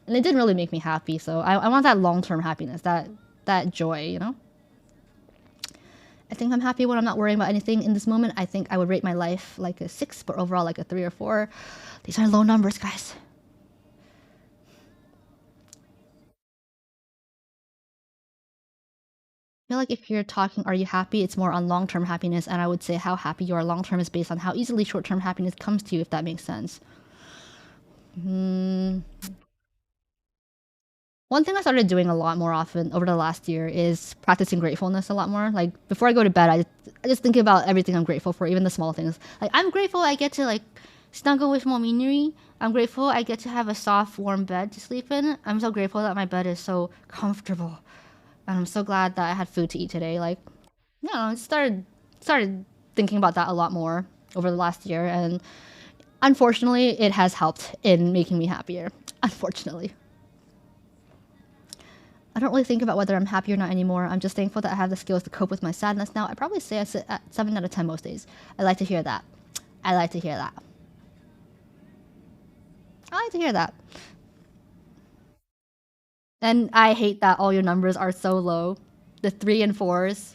and it didn't really make me happy. So I want that long-term happiness, that joy, you know. I think I'm happy when I'm not worrying about anything in this moment. I think I would rate my life like a 6, but overall like a 3 or 4. These are low numbers, guys. I feel like if you're talking, are you happy? It's more on long-term happiness, and I would say how happy you are long-term is based on how easily short-term happiness comes to you, if that makes sense. One thing I started doing a lot more often over the last year is practicing gratefulness a lot more. Like before I go to bed, I just think about everything I'm grateful for, even the small things. Like I'm grateful I get to like snuggle with Mominuri. I'm grateful I get to have a soft, warm bed to sleep in. I'm so grateful that my bed is so comfortable. And I'm so glad that I had food to eat today. Like, you know, I started thinking about that a lot more over the last year, and unfortunately, it has helped in making me happier. Unfortunately. I don't really think about whether I'm happy or not anymore. I'm just thankful that I have the skills to cope with my sadness now. I'd probably say I sit at 7 out of 10 most days. I like to hear that. I like to hear that. I like to hear that. And I hate that all your numbers are so low. The 3 and 4s.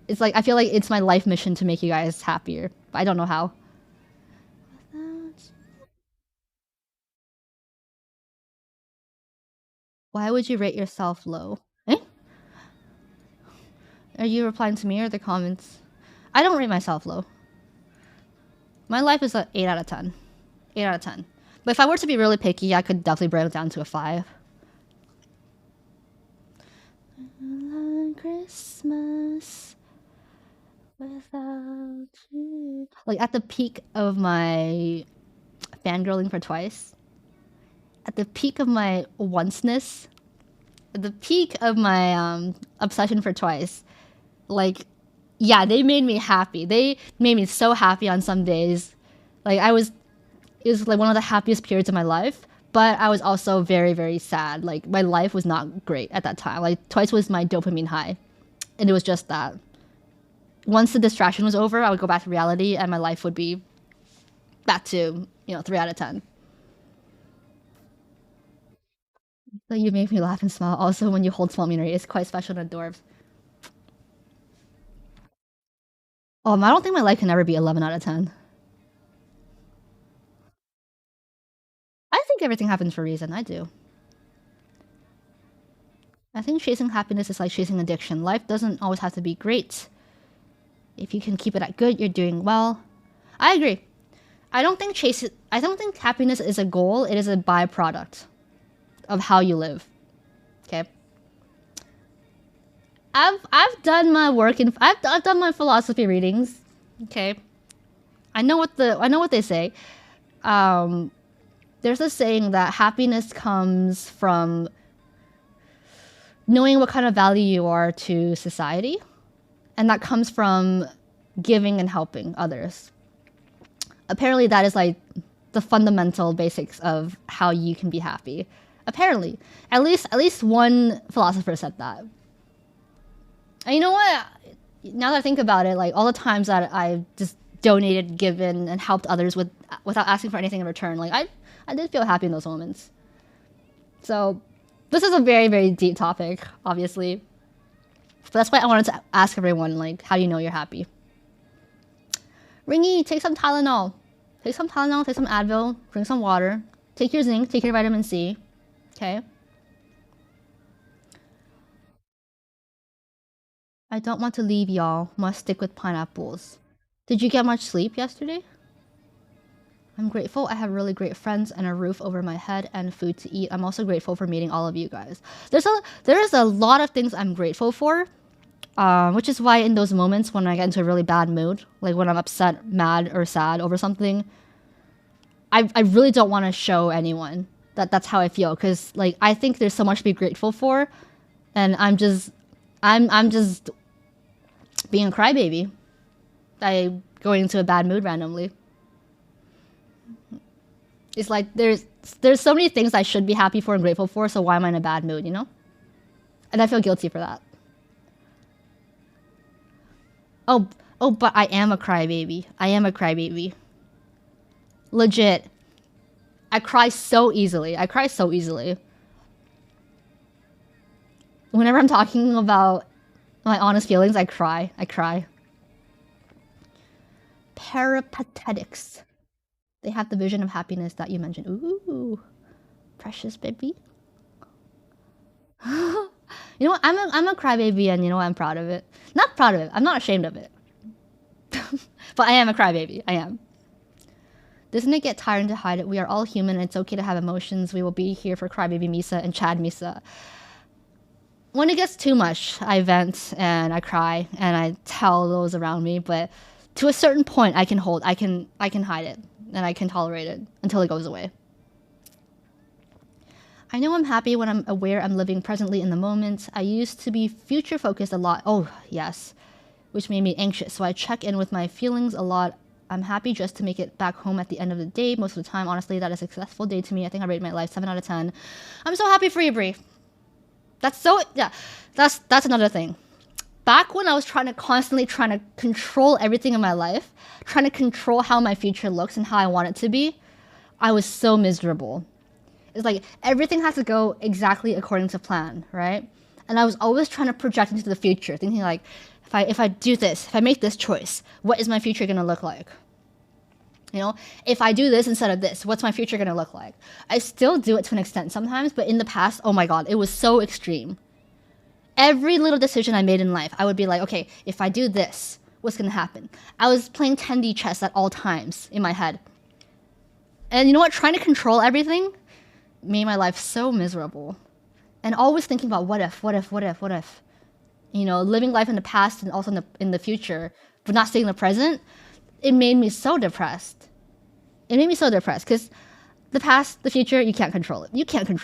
It's like, I feel like it's my life mission to make you guys happier. But I don't know how. Why would you rate yourself low? Eh? Are you replying to me or the comments? I don't rate myself low. My life is a 8 out of 10. 8 out of 10. But if I were to be really picky, I could definitely bring it down to a 5. Christmas without you. Like at the peak of my fangirling for Twice, at the peak of my onceness, at the peak of my obsession for Twice, like, yeah, they made me happy. They made me so happy on some days. Like it was like one of the happiest periods of my life. But I was also very, very sad. Like my life was not great at that time. Like Twice was my dopamine high, and it was just that. Once the distraction was over, I would go back to reality, and my life would be back to 3 out of 10. So you make me laugh and smile. Also, when you hold small Minori, it's quite special and adorbs. I don't think my life can ever be 11 out of 10. I think everything happens for a reason. I do. I think chasing happiness is like chasing addiction. Life doesn't always have to be great. If you can keep it at good, you're doing well. I agree. I don't think happiness is a goal. It is a byproduct of how you live. Okay. I've done my work and I've done my philosophy readings. Okay. I know what they say. There's a saying that happiness comes from knowing what kind of value you are to society, and that comes from giving and helping others. Apparently, that is like the fundamental basics of how you can be happy. Apparently, at least one philosopher said that. And you know what? Now that I think about it, like all the times that I just donated, given, and helped others without asking for anything in return, like I did feel happy in those moments. So this is a very, very deep topic, obviously. But that's why I wanted to ask everyone, like, how do you know you're happy? Ringy, take some Tylenol. Take some Tylenol, take some Advil, drink some water. Take your zinc, take your vitamin C. Okay? I don't want to leave y'all. Must stick with pineapples. Did you get much sleep yesterday? I'm grateful I have really great friends and a roof over my head and food to eat. I'm also grateful for meeting all of you guys. There is a lot of things I'm grateful for, which is why in those moments when I get into a really bad mood, like when I'm upset, mad, or sad over something, I really don't want to show anyone that that's how I feel, because like I think there's so much to be grateful for, and I'm just being a crybaby by going into a bad mood randomly. It's like there's so many things I should be happy for and grateful for, so why am I in a bad mood, you know? And I feel guilty for that. Oh, but I am a crybaby. I am a crybaby. Legit. I cry so easily. Whenever I'm talking about my honest feelings, I cry. Peripatetics. They have the vision of happiness that you mentioned. Ooh, precious baby. You know what? I'm a crybaby, and you know what? I'm proud of it. Not proud of it. I'm not ashamed of it. But I am a crybaby. I am. Doesn't it get tiring to hide it? We are all human, and it's okay to have emotions. We will be here for crybaby Misa and Chad Misa. When it gets too much, I vent and I cry and I tell those around me. But to a certain point, I can hide it. And I can tolerate it until it goes away. I know I'm happy when I'm aware I'm living presently in the moment. I used to be future focused a lot. Oh, yes. Which made me anxious. So I check in with my feelings a lot. I'm happy just to make it back home at the end of the day. Most of the time, honestly, that is a successful day to me. I think I rated my life 7 out of 10. I'm so happy for you, Brie. That's another thing. Back when I was constantly trying to control everything in my life, trying to control how my future looks and how I want it to be, I was so miserable. It's like everything has to go exactly according to plan, right? And I was always trying to project into the future, thinking like, if I do this, if I make this choice, what is my future gonna look like? You know, if I do this instead of this, what's my future gonna look like? I still do it to an extent sometimes, but in the past, oh my god, it was so extreme. Every little decision I made in life, I would be like, okay, if I do this, what's gonna happen? I was playing 10D chess at all times in my head. And you know what? Trying to control everything made my life so miserable. And always thinking about what if. You know, living life in the past and also in the future, but not staying in the present, it made me so depressed. Because the past, the future, you can't control it. You can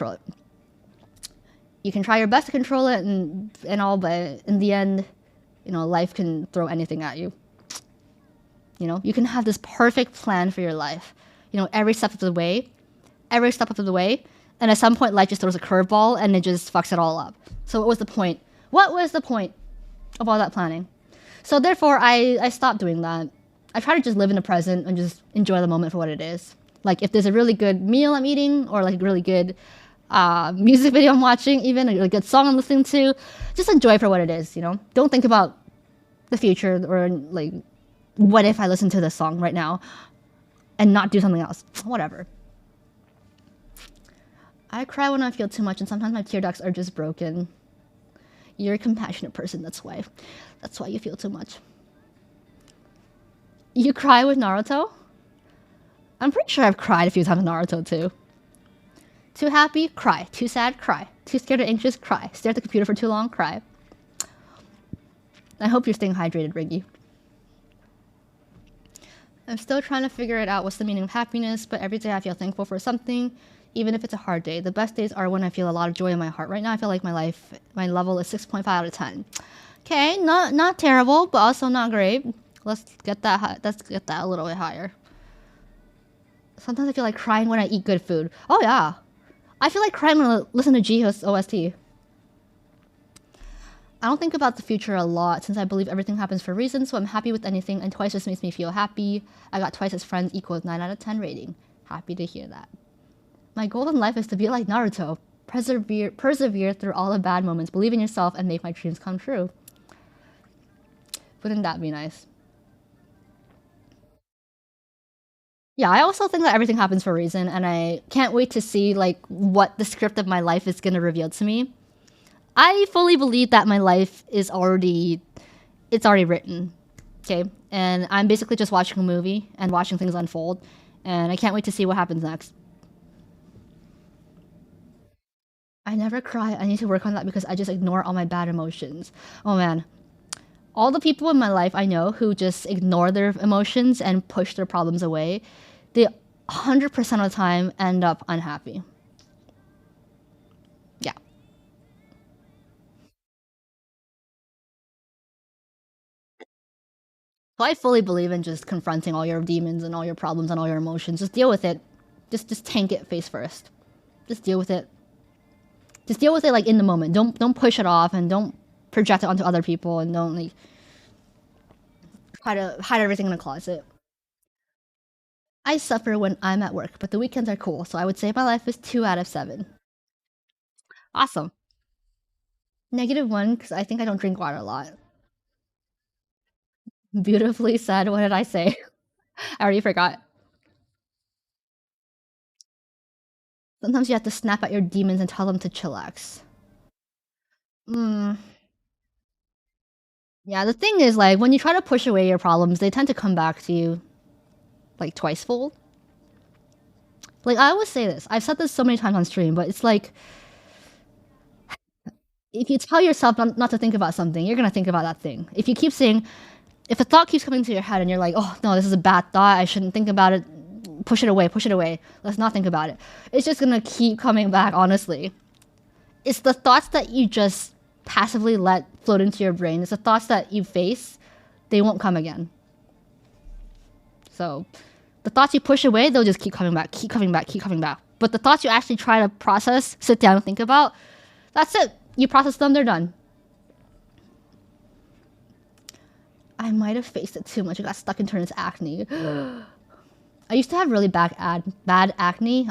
try your best to control it and all, but in the end, you know, life can throw anything at you. You know, you can have this perfect plan for your life, you know, every step of the way, and at some point life just throws a curveball and it just fucks it all up. So what was the point? What was the point of all that planning? So therefore, I stopped doing that. I try to just live in the present and just enjoy the moment for what it is. Like if there's a really good meal I'm eating, or like really good music video I'm watching, even a really good song I'm listening to, just enjoy it for what it is. You know, don't think about the future, or like, what if I listen to this song right now and not do something else? Whatever. I cry when I feel too much, and sometimes my tear ducts are just broken. You're a compassionate person, that's why. That's why you feel too much. You cry with Naruto? I'm pretty sure I've cried a few times in Naruto too. Too happy? Cry. Too sad? Cry. Too scared or anxious? Cry. Stare at the computer for too long? Cry. I hope you're staying hydrated, Riggy. I'm still trying to figure it out, what's the meaning of happiness, but every day I feel thankful for something, even if it's a hard day. The best days are when I feel a lot of joy in my heart. Right now I feel like my level is 6.5 out of 10. Okay, not terrible, but also not great. Let's get that a little bit higher. Sometimes I feel like crying when I eat good food. Oh yeah. I feel like crying when I listen to Jiho's OST. I don't think about the future a lot, since I believe everything happens for a reason, so I'm happy with anything, and twice just makes me feel happy. I got twice as friends equals 9 out of 10 rating. Happy to hear that. My goal in life is to be like Naruto. Persevere through all the bad moments, believe in yourself, and make my dreams come true. Wouldn't that be nice? Yeah, I also think that everything happens for a reason, and I can't wait to see like what the script of my life is gonna reveal to me. I fully believe that my life is already written. Okay? And I'm basically just watching a movie and watching things unfold, and I can't wait to see what happens next. I never cry. I need to work on that because I just ignore all my bad emotions. Oh man. All the people in my life I know who just ignore their emotions and push their problems away, they 100% of the time end up unhappy. Yeah. So I fully believe in just confronting all your demons and all your problems and all your emotions. Just deal with it. Just tank it face first. Just deal with it. Just deal with it like in the moment. Don't push it off, and don't project it onto other people, and don't like try to hide everything in a closet. I suffer when I'm at work, but the weekends are cool, so I would say my life is 2 out of 7. Awesome. -1, because I think I don't drink water a lot. Beautifully said. What did I say? I already forgot. Sometimes you have to snap at your demons and tell them to chillax. Hmm. Yeah, the thing is, like, when you try to push away your problems, they tend to come back to you, like, twice-fold. Like, I always say this. I've said this so many times on stream, but it's like, if you tell yourself not to think about something, you're gonna think about that thing. If you keep saying, if a thought keeps coming to your head and you're like, oh, no, this is a bad thought, I shouldn't think about it, push it away, let's not think about it. It's just gonna keep coming back, honestly. It's the thoughts that you just passively let float into your brain. It's the thoughts that you face, they won't come again. So, the thoughts you push away, they'll just keep coming back, keep coming back, keep coming back. But the thoughts you actually try to process, sit down and think about, that's it. You process them, they're done. I might have faced it too much. I got stuck in Turner's acne. I used to have really bad acne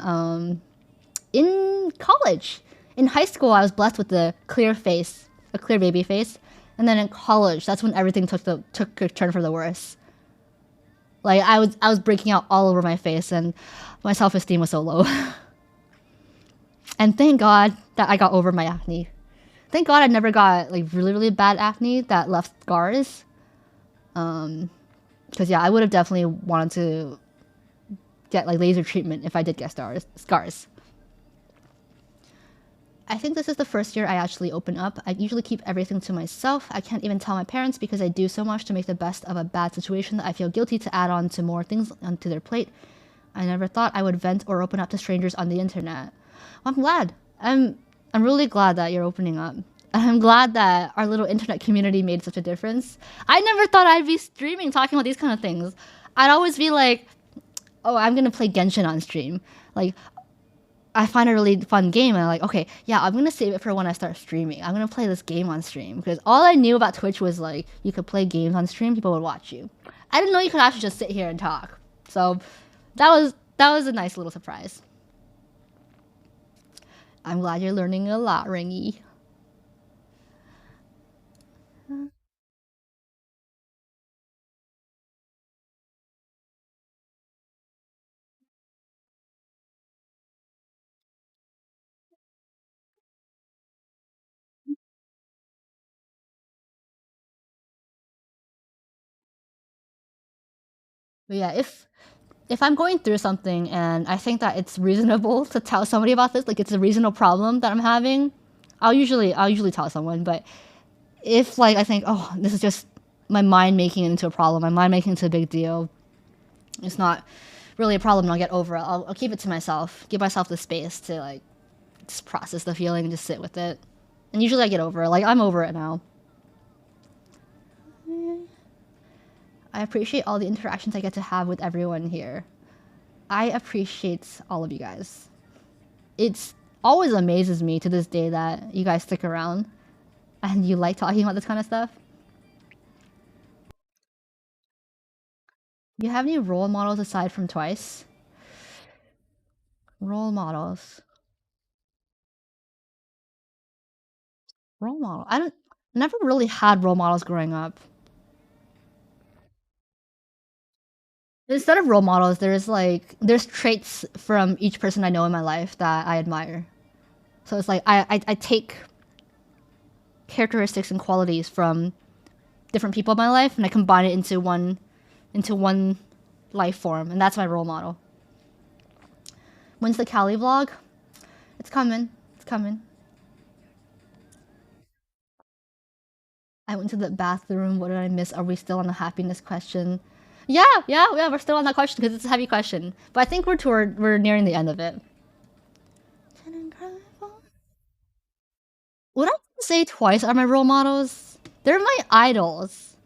in college. In high school, I was blessed with a clear face, a clear baby face. And then in college, that's when everything took a turn for the worse. Like, I was breaking out all over my face, and my self-esteem was so low. And thank God that I got over my acne. Thank God I never got, like, really, really bad acne that left scars. Because, yeah, I would have definitely wanted to get, like, laser treatment if I did get scars. I think this is the first year I actually open up. I usually keep everything to myself. I can't even tell my parents because I do so much to make the best of a bad situation that I feel guilty to add on to more things onto their plate. I never thought I would vent or open up to strangers on the internet. Well, I'm glad. I'm really glad that you're opening up. I'm glad that our little internet community made such a difference. I never thought I'd be streaming talking about these kind of things. I'd always be like, oh, I'm gonna play Genshin on stream. Like, I find a really fun game, and I'm like, okay, yeah, I'm gonna save it for when I start streaming. I'm gonna play this game on stream, because all I knew about Twitch was like, you could play games on stream, people would watch you. I didn't know you could actually just sit here and talk. So that that was a nice little surprise. I'm glad you're learning a lot, Ringy. But yeah, if I'm going through something and I think that it's reasonable to tell somebody about this, like it's a reasonable problem that I'm having, I'll usually tell someone. But if like I think, oh, this is just my mind making it into a problem, my mind making it into a big deal, it's not really a problem, and I'll get over it. I'll keep it to myself, give myself the space to like just process the feeling and just sit with it. And usually I get over it. Like I'm over it now. I appreciate all the interactions I get to have with everyone here. I appreciate all of you guys. It's always amazes me to this day that you guys stick around and you like talking about this kind of stuff. Do you have any role models aside from Twice? Role models. Role model. I don't. Never really had role models growing up. Instead of role models, there's traits from each person I know in my life that I admire. So it's like I take characteristics and qualities from different people in my life and I combine it into one life form, and that's my role model. When's the Cali vlog? It's coming. It's coming. I went to the bathroom. What did I miss? Are we still on the happiness question? Yeah. We're still on that question because it's a heavy question. But I think we're nearing the end of it. Would I say Twice are my role models? They're my idols.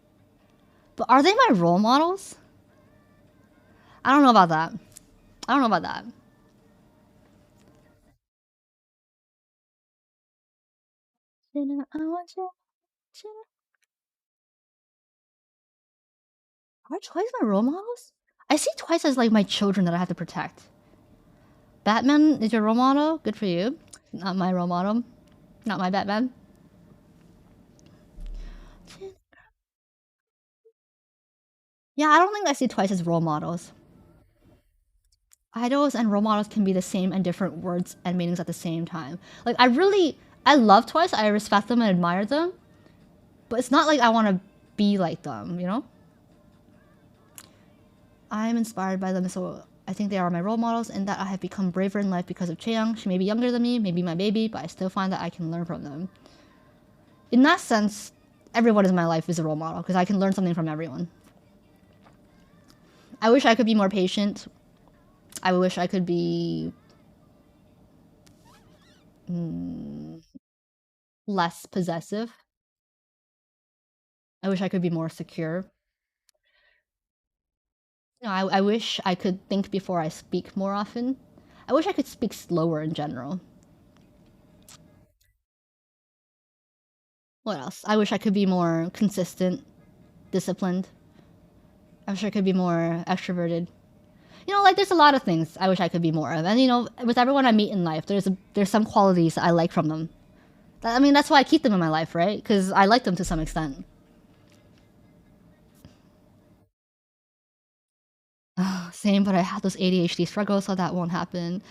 But are they my role models? I don't know about that. I don't know about that. Are Twice my role models? I see Twice as like my children that I have to protect. Batman is your role model? Good for you. Not my role model. Not my Batman. Yeah, I don't think I see Twice as role models. Idols and role models can be the same and different words and meanings at the same time. Like I love Twice. I respect them and admire them. But it's not like I want to be like them, you know? I'm inspired by them, so I think they are my role models, and that I have become braver in life because of Chaeyoung. She may be younger than me, maybe my baby, but I still find that I can learn from them. In that sense, everyone in my life is a role model because I can learn something from everyone. I wish I could be more patient. I wish I could be less possessive. I wish I could be more secure. You know, I wish I could think before I speak more often. I wish I could speak slower in general. What else? I wish I could be more consistent, disciplined. I wish I could be more extroverted. You know, like there's a lot of things I wish I could be more of. And you know, with everyone I meet in life, there's some qualities I like from them. I mean, that's why I keep them in my life, right? Because I like them to some extent. Same, but I have those ADHD struggles, so that won't happen.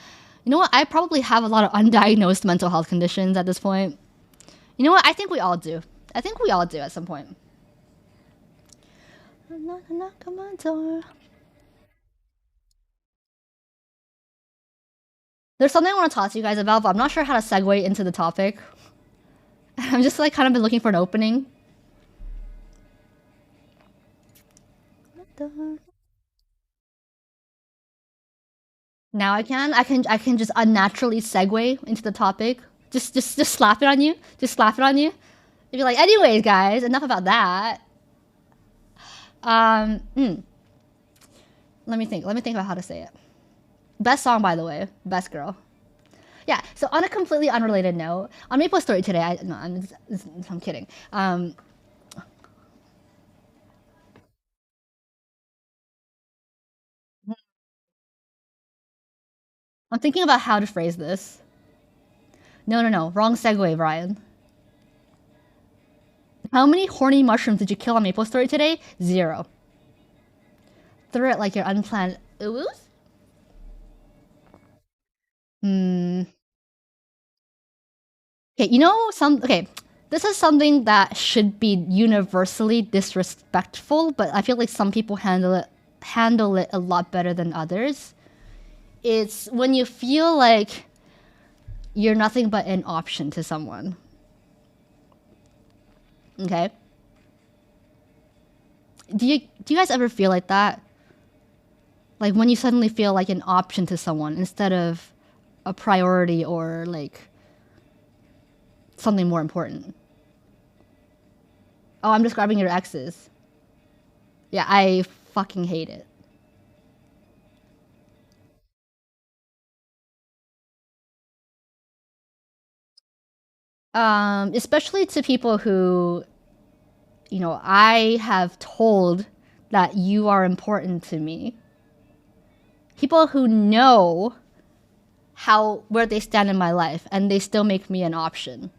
You know what? I probably have a lot of undiagnosed mental health conditions at this point. You know what? I think we all do. I think we all do at some point. Knock on my door. There's something I want to talk to you guys about, but I'm not sure how to segue into the topic. I'm just like kind of been looking for an opening. Now I can just unnaturally segue into the topic. Just slap it on you. Just slap it on you. You'd be like, anyways, guys, enough about that. Um, hmm. Let me think. Let me think about how to say it. Best song, by the way. Best girl. Yeah. So on a completely unrelated note, on Maple Story today, I'm kidding. I'm thinking about how to phrase this. No. Wrong segue, Brian. How many horny mushrooms did you kill on Maple Story today? 0. Throw it like your unplanned ooze? Okay, okay, this is something that should be universally disrespectful, but I feel like some people handle it a lot better than others. It's when you feel like you're nothing but an option to someone. Okay? Do you guys ever feel like that? Like when you suddenly feel like an option to someone instead of a priority or like something more important. Oh, I'm describing your exes. Yeah, I fucking hate it. Especially to people who, I have told that you are important to me. People who know where they stand in my life and they still make me an option.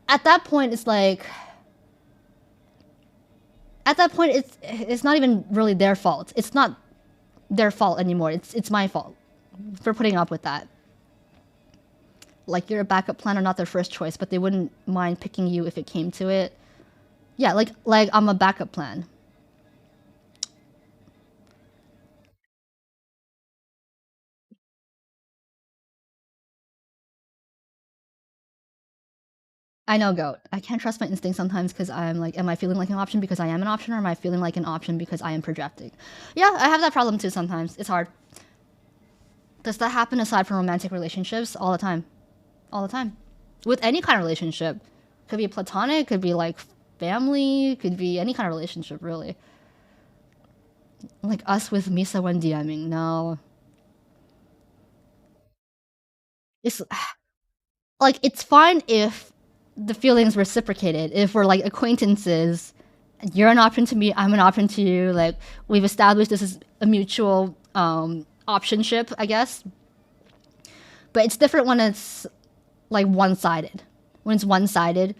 At that point, it's like, it's not even really their fault. It's not their fault anymore. It's my fault for putting up with that. Like, you're a backup plan or not their first choice, but they wouldn't mind picking you if it came to it. Yeah, like I'm a backup plan. I know, Goat. I can't trust my instincts sometimes because I'm like, am I feeling like an option because I am an option, or am I feeling like an option because I am projecting? Yeah, I have that problem too sometimes. It's hard. Does that happen aside from romantic relationships? All the time. All the time. With any kind of relationship. Could be platonic, could be like family, could be any kind of relationship, really. Like us with Misa when DMing. No. It's like, it's fine if the feelings reciprocated, if we're like acquaintances. You're an option to me, I'm an option to you. Like, we've established this is a mutual optionship, I guess. But it's different when it's like one-sided. When it's one-sided.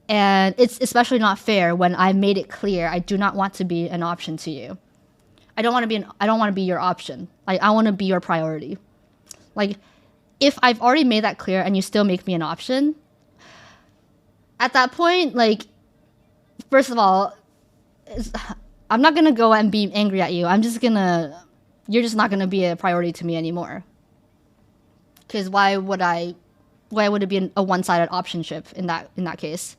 And it's especially not fair when I've made it clear I do not want to be an option to you. I don't want to be your option. Like, I want to be your priority. Like, if I've already made that clear and you still make me an option, at that point, like, first of all, I'm not gonna go and be angry at you. You're just not gonna be a priority to me anymore. Because why would it be a one-sided optionship in that case?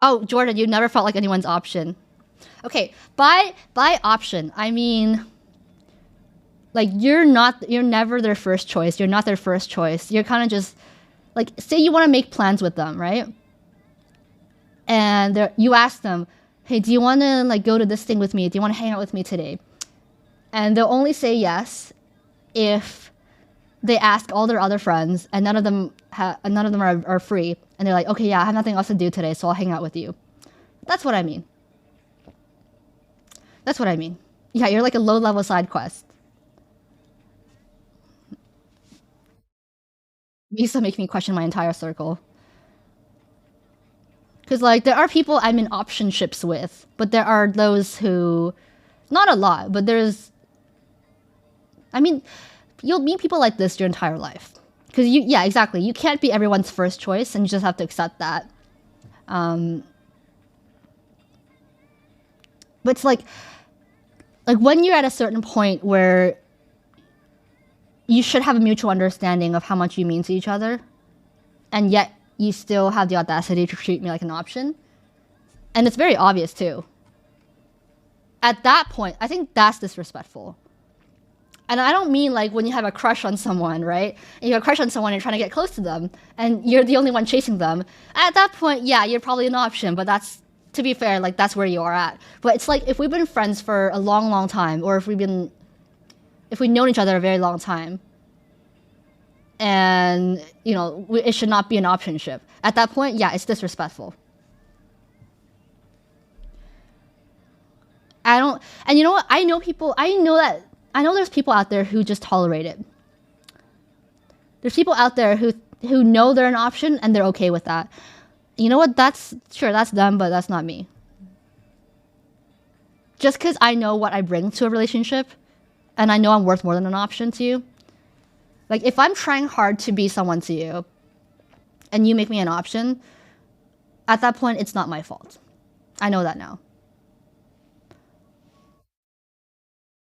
Oh, Jordan, you never felt like anyone's option. Okay, by option, I mean, like, you're never their first choice. You're not their first choice. You're kind of just like, say you want to make plans with them, right? And you ask them, hey, do you want to like go to this thing with me? Do you want to hang out with me today? And they'll only say yes if they ask all their other friends, and none of them are free. And they're like, okay, yeah, I have nothing else to do today, so I'll hang out with you. That's what I mean. That's what I mean. Yeah, you're like a low-level side quest. Misa make me question my entire circle. Because, like, there are people I'm in optionships with, but there are those who... Not a lot, but there's... I mean, you'll meet people like this your entire life. Because, yeah, exactly. You can't be everyone's first choice, and you just have to accept that. But it's like when you're at a certain point where you should have a mutual understanding of how much you mean to each other, and yet you still have the audacity to treat me like an option. And it's very obvious too. At that point, I think that's disrespectful. And I don't mean like when you have a crush on someone, right? And you have a crush on someone and you're trying to get close to them, and you're the only one chasing them. At that point, yeah, you're probably an option, but that's, to be fair, like, that's where you are at. But it's like, if we've been friends for a long, long time, or if we've known each other a very long time, and, it should not be an optionship. At that point, yeah, it's disrespectful. I don't, and you know what? I know people, I know there's people out there who just tolerate it. There's people out there who know they're an option and they're okay with that. You know what? That's them, but that's not me. Just because I know what I bring to a relationship and I know I'm worth more than an option to you. Like, if I'm trying hard to be someone to you and you make me an option, at that point, it's not my fault. I know that now.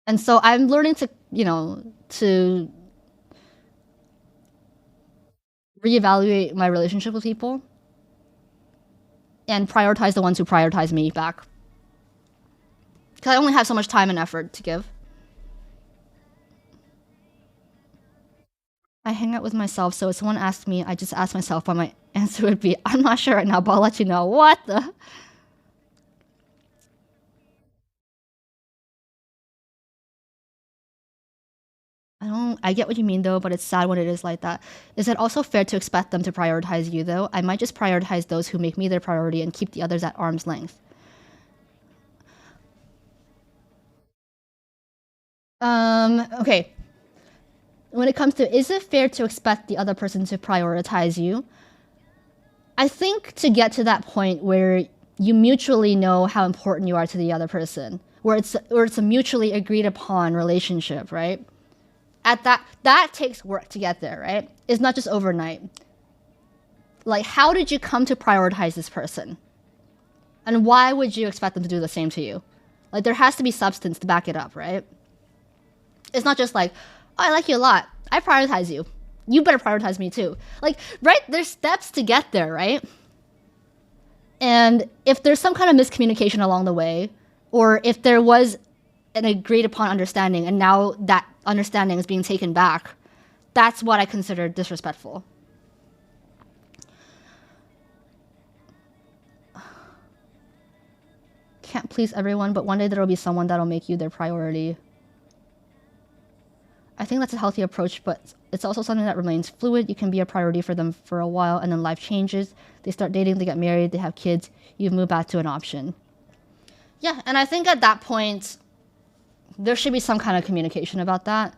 And so I'm learning to, to reevaluate my relationship with people and prioritize the ones who prioritize me back. Because I only have so much time and effort to give. I hang out with myself, so if someone asks me, I just ask myself what my answer would be. I'm not sure right now, but I'll let you know. What the? I get what you mean though, but it's sad when it is like that. Is it also fair to expect them to prioritize you though? I might just prioritize those who make me their priority and keep the others at arm's length. Okay. When it comes to, is it fair to expect the other person to prioritize you? I think to get to that point where you mutually know how important you are to the other person, where it's a mutually agreed upon relationship, right? At that takes work to get there, right? It's not just overnight. Like, how did you come to prioritize this person? And why would you expect them to do the same to you? Like, there has to be substance to back it up, right? It's not just like, oh, I like you a lot. I prioritize you. You better prioritize me too. Like, right? There's steps to get there, right? And if there's some kind of miscommunication along the way, or if there was an agreed upon understanding and now that understanding is being taken back, that's what I consider disrespectful. Can't please everyone, but one day there will be someone that'll make you their priority. I think that's a healthy approach, but it's also something that remains fluid. You can be a priority for them for a while, and then life changes. They start dating, they get married, they have kids. You move back to an option. Yeah, and I think at that point, there should be some kind of communication about that.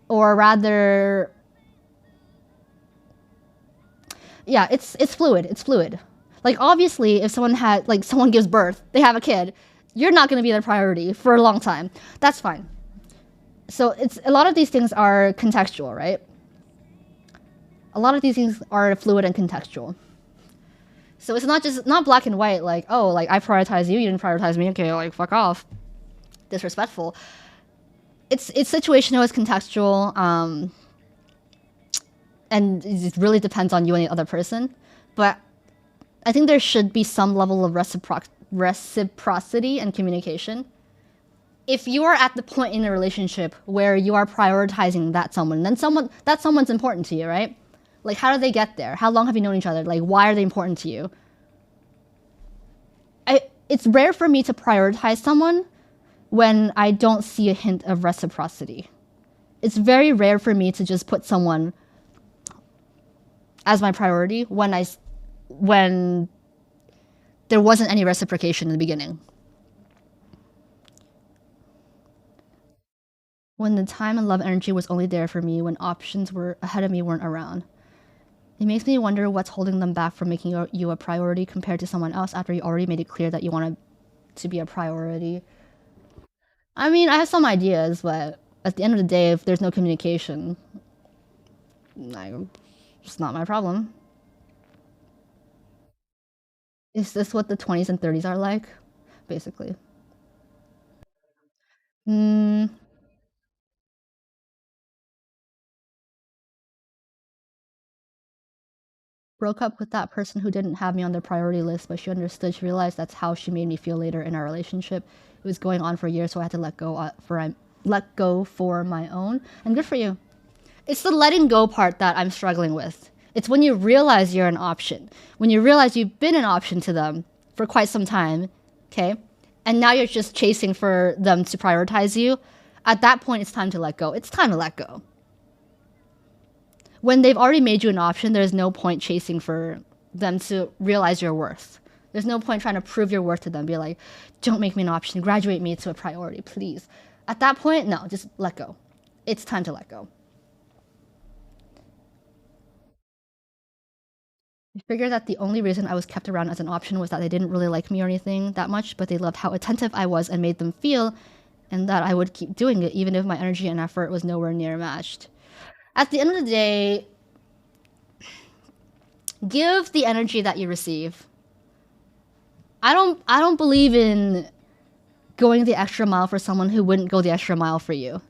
Or rather, yeah, it's fluid. It's fluid. Like, obviously, if someone gives birth, they have a kid, you're not going to be their priority for a long time. That's fine. So it's a lot of these things are contextual, right? A lot of these things are fluid and contextual. So it's not black and white, like, oh, like, I prioritize you, you didn't prioritize me, okay, like, fuck off. Disrespectful. It's situational, it's contextual, and it really depends on you and the other person. But I think there should be some level of reciprocity and communication. If you are at the point in a relationship where you are prioritizing that someone, then that someone's important to you, right? Like, how do they get there? How long have you known each other? Like, why are they important to you? It's rare for me to prioritize someone when I don't see a hint of reciprocity. It's very rare for me to just put someone as my priority when there wasn't any reciprocation in the beginning. When the time and love energy was only there for me when options were ahead of me weren't around. It makes me wonder what's holding them back from making you a priority compared to someone else after you already made it clear that you want to be a priority. I mean, I have some ideas, but at the end of the day, if there's no communication, it's not my problem. Is this what the 20s and 30s are like? Basically. Broke up with that person who didn't have me on their priority list, but she understood. She realized that's how she made me feel later in our relationship. It was going on for years, so I had to let go for my own. And good for you. It's the letting go part that I'm struggling with. It's when you realize you're an option. When you realize you've been an option to them for quite some time, okay? And now you're just chasing for them to prioritize you. At that point, it's time to let go. It's time to let go. When they've already made you an option, there's no point chasing for them to realize your worth. There's no point trying to prove your worth to them. Be like, don't make me an option. Graduate me to a priority, please. At that point, no, just let go. It's time to let go. I figured that the only reason I was kept around as an option was that they didn't really like me or anything that much, but they loved how attentive I was and made them feel, and that I would keep doing it even if my energy and effort was nowhere near matched. At the end of the day, give the energy that you receive. I don't believe in going the extra mile for someone who wouldn't go the extra mile for you.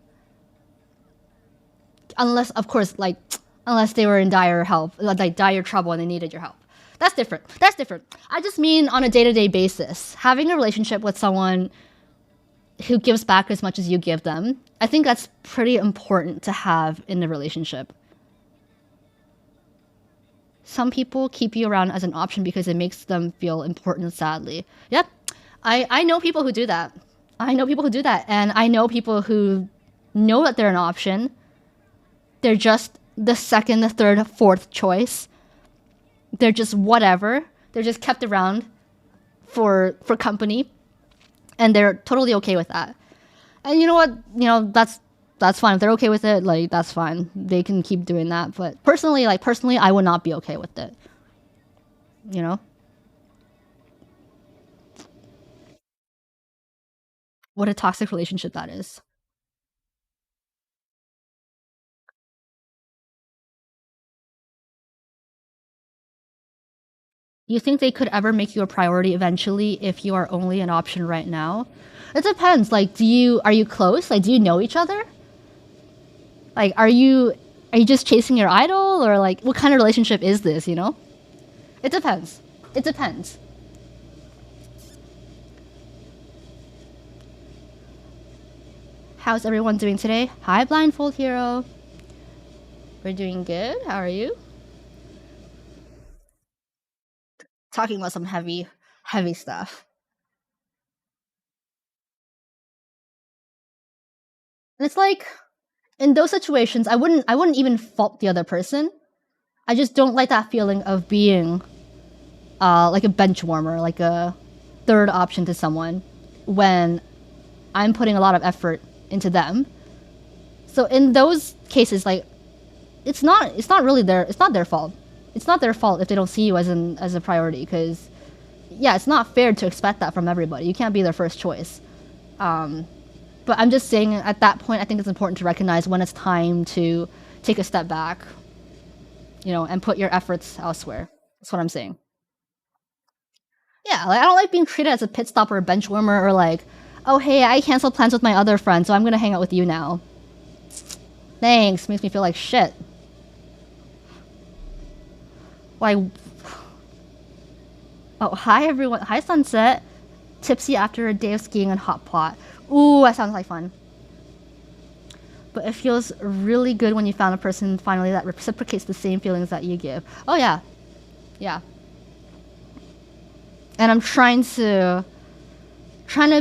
Unless, of course, like, unless they were in dire help, like dire trouble and they needed your help. That's different. That's different. I just mean on a day-to-day basis. Having a relationship with someone who gives back as much as you give them, I think that's pretty important to have in a relationship. Some people keep you around as an option because it makes them feel important, sadly. Yep. I know people who do that. I know people who do that. And I know people who know that they're an option. They're just the second, the third, fourth choice. They're just whatever. They're just kept around for company. And they're totally okay with that. And you know what? You know, that's fine. If they're okay with it, like, that's fine. They can keep doing that. But personally, I would not be okay with it. You know? What a toxic relationship that is. You think they could ever make you a priority eventually if you are only an option right now? It depends. Like, are you close? Like, do you know each other? Like, are you just chasing your idol, or like, what kind of relationship is this, you know? It depends. It depends. How's everyone doing today? Hi, Blindfold Hero. We're doing good. How are you? Talking about some heavy stuff. And it's like, in those situations, I wouldn't even fault the other person. I just don't like that feeling of being like a bench warmer, like a third option to someone when I'm putting a lot of effort into them. So in those cases, like, it's not their fault. It's not their fault if they don't see you as a priority, because yeah, it's not fair to expect that from everybody. You can't be their first choice. But I'm just saying, at that point, I think it's important to recognize when it's time to take a step back, you know, and put your efforts elsewhere. That's what I'm saying. Yeah, like, I don't like being treated as a pit stop or a bench warmer, or like, oh hey, I canceled plans with my other friend, so I'm gonna hang out with you now. Thanks, makes me feel like shit. Like, oh, hi everyone. Hi, Sunset. Tipsy after a day of skiing and hot pot. Ooh, that sounds like fun. But it feels really good when you found a person finally that reciprocates the same feelings that you give. Oh yeah. Yeah. And I'm trying to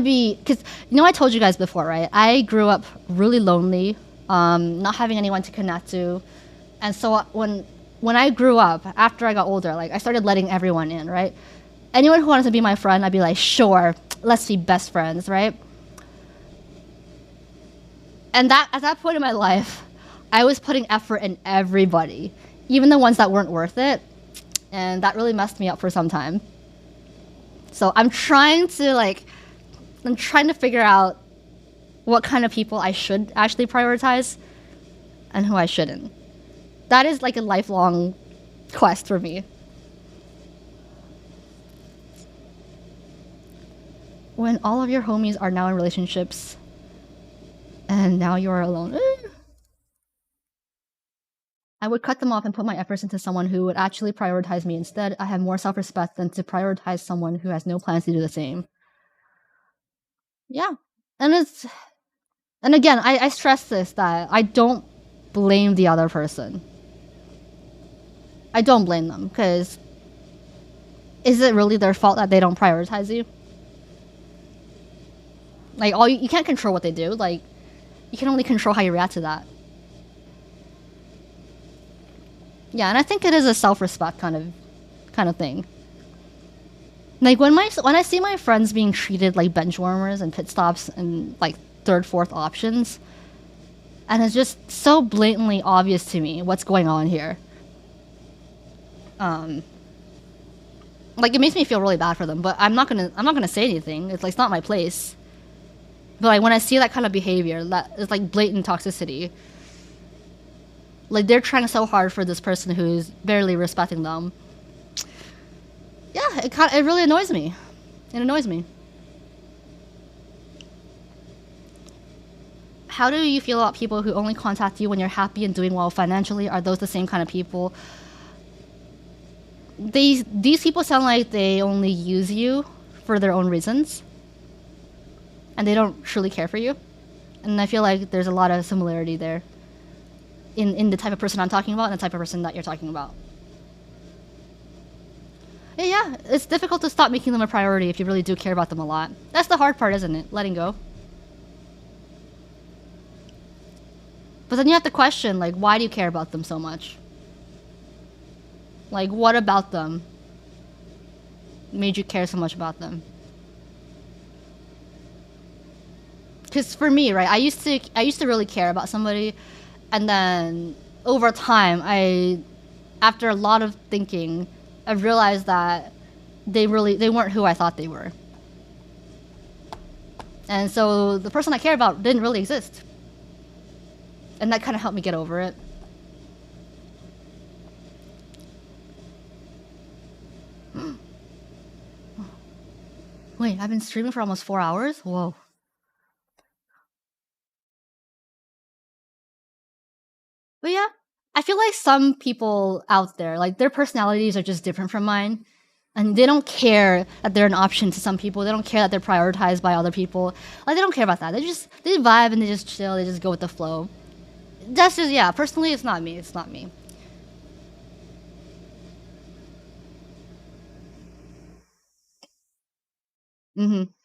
be, because, you know, I told you guys before, right? I grew up really lonely, not having anyone to connect to. And so when I grew up, after I got older, like, I started letting everyone in, right? Anyone who wanted to be my friend, I'd be like, sure, let's be best friends, right? And that, at that point in my life, I was putting effort in everybody, even the ones that weren't worth it. And that really messed me up for some time. So I'm trying to figure out what kind of people I should actually prioritize and who I shouldn't. That is like a lifelong quest for me. When all of your homies are now in relationships and now you're alone, I would cut them off and put my efforts into someone who would actually prioritize me. Instead, I have more self-respect than to prioritize someone who has no plans to do the same. Yeah. And again, I stress this, that I don't blame the other person. I don't blame them, because is it really their fault that they don't prioritize you? Like, you can't control what they do. Like, you can only control how you react to that. Yeah, and I think it is a self-respect kind of thing. Like when I see my friends being treated like bench warmers and pit stops and like third, fourth options, and it's just so blatantly obvious to me what's going on here. Like it makes me feel really bad for them, but I'm not gonna say anything. It's like it's not my place. But like when I see that kind of behavior, that is like blatant toxicity. Like they're trying so hard for this person who's barely respecting them. Yeah, it really annoys me. It annoys me. How do you feel about people who only contact you when you're happy and doing well financially? Are those the same kind of people? These people sound like they only use you for their own reasons, and they don't truly care for you. And I feel like there's a lot of similarity there in the type of person I'm talking about and the type of person that you're talking about. Yeah, it's difficult to stop making them a priority if you really do care about them a lot. That's the hard part, isn't it? Letting go. But then you have to question, like, why do you care about them so much? Like, what about them made you care so much about them? Because for me, right, I used to really care about somebody, and then over time, after a lot of thinking, I realized that they weren't who I thought they were. And so the person I care about didn't really exist. And that kind of helped me get over it. Wait, I've been streaming for almost 4 hours? Whoa. But yeah, I feel like some people out there, like their personalities are just different from mine. And they don't care that they're an option to some people. They don't care that they're prioritized by other people. Like they don't care about that. They vibe and they just chill. They just go with the flow. That's just, yeah. Personally, it's not me. It's not me.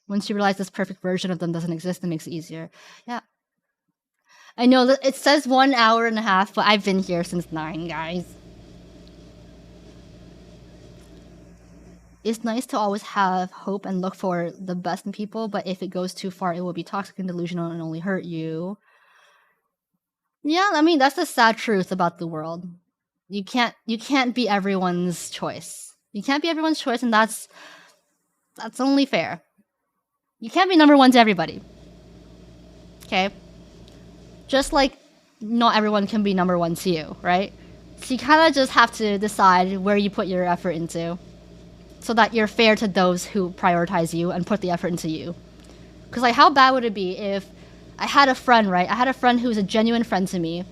Once you realize this perfect version of them doesn't exist, it makes it easier. Yeah. I know that it says 1 hour and a half, but I've been here since 9, guys. It's nice to always have hope and look for the best in people, but if it goes too far, it will be toxic and delusional and only hurt you. Yeah, I mean that's the sad truth about the world. You can't be everyone's choice. You can't be everyone's choice, and that's only fair. You can't be number one to everybody. Okay? Just like not everyone can be number one to you, right? So you kind of just have to decide where you put your effort into so that you're fair to those who prioritize you and put the effort into you. Because, like, how bad would it be if I had a friend, right? I had a friend who was a genuine friend to me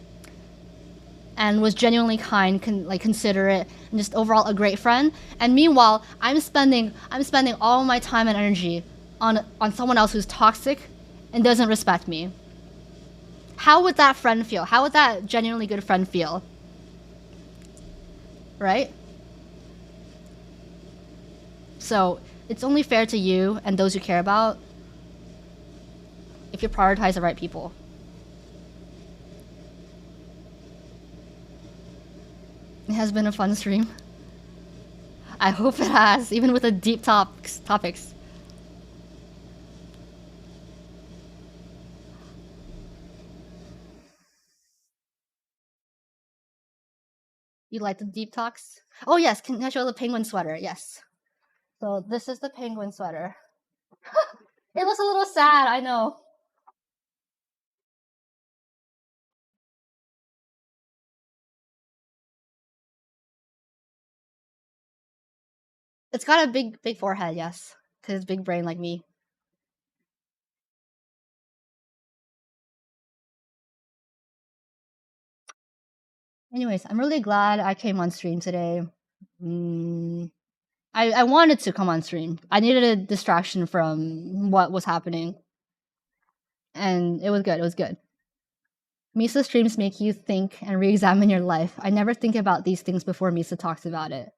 and was genuinely kind, considerate, and just overall a great friend. And meanwhile, I'm spending all my time and energy on someone else who's toxic and doesn't respect me. How would that friend feel? How would that genuinely good friend feel? Right? So, it's only fair to you and those you care about if you prioritize the right people. It has been a fun stream. I hope it has, even with the deep topics. You like the deep talks? Oh yes, can I show the penguin sweater? Yes. So this is the penguin sweater. It looks a little sad, I know. It's got a big forehead, yes. Because it's big brain like me. Anyways, I'm really glad I came on stream today. I wanted to come on stream. I needed a distraction from what was happening. And it was good. It was good. Misa streams make you think and re-examine your life. I never think about these things before Misa talks about it.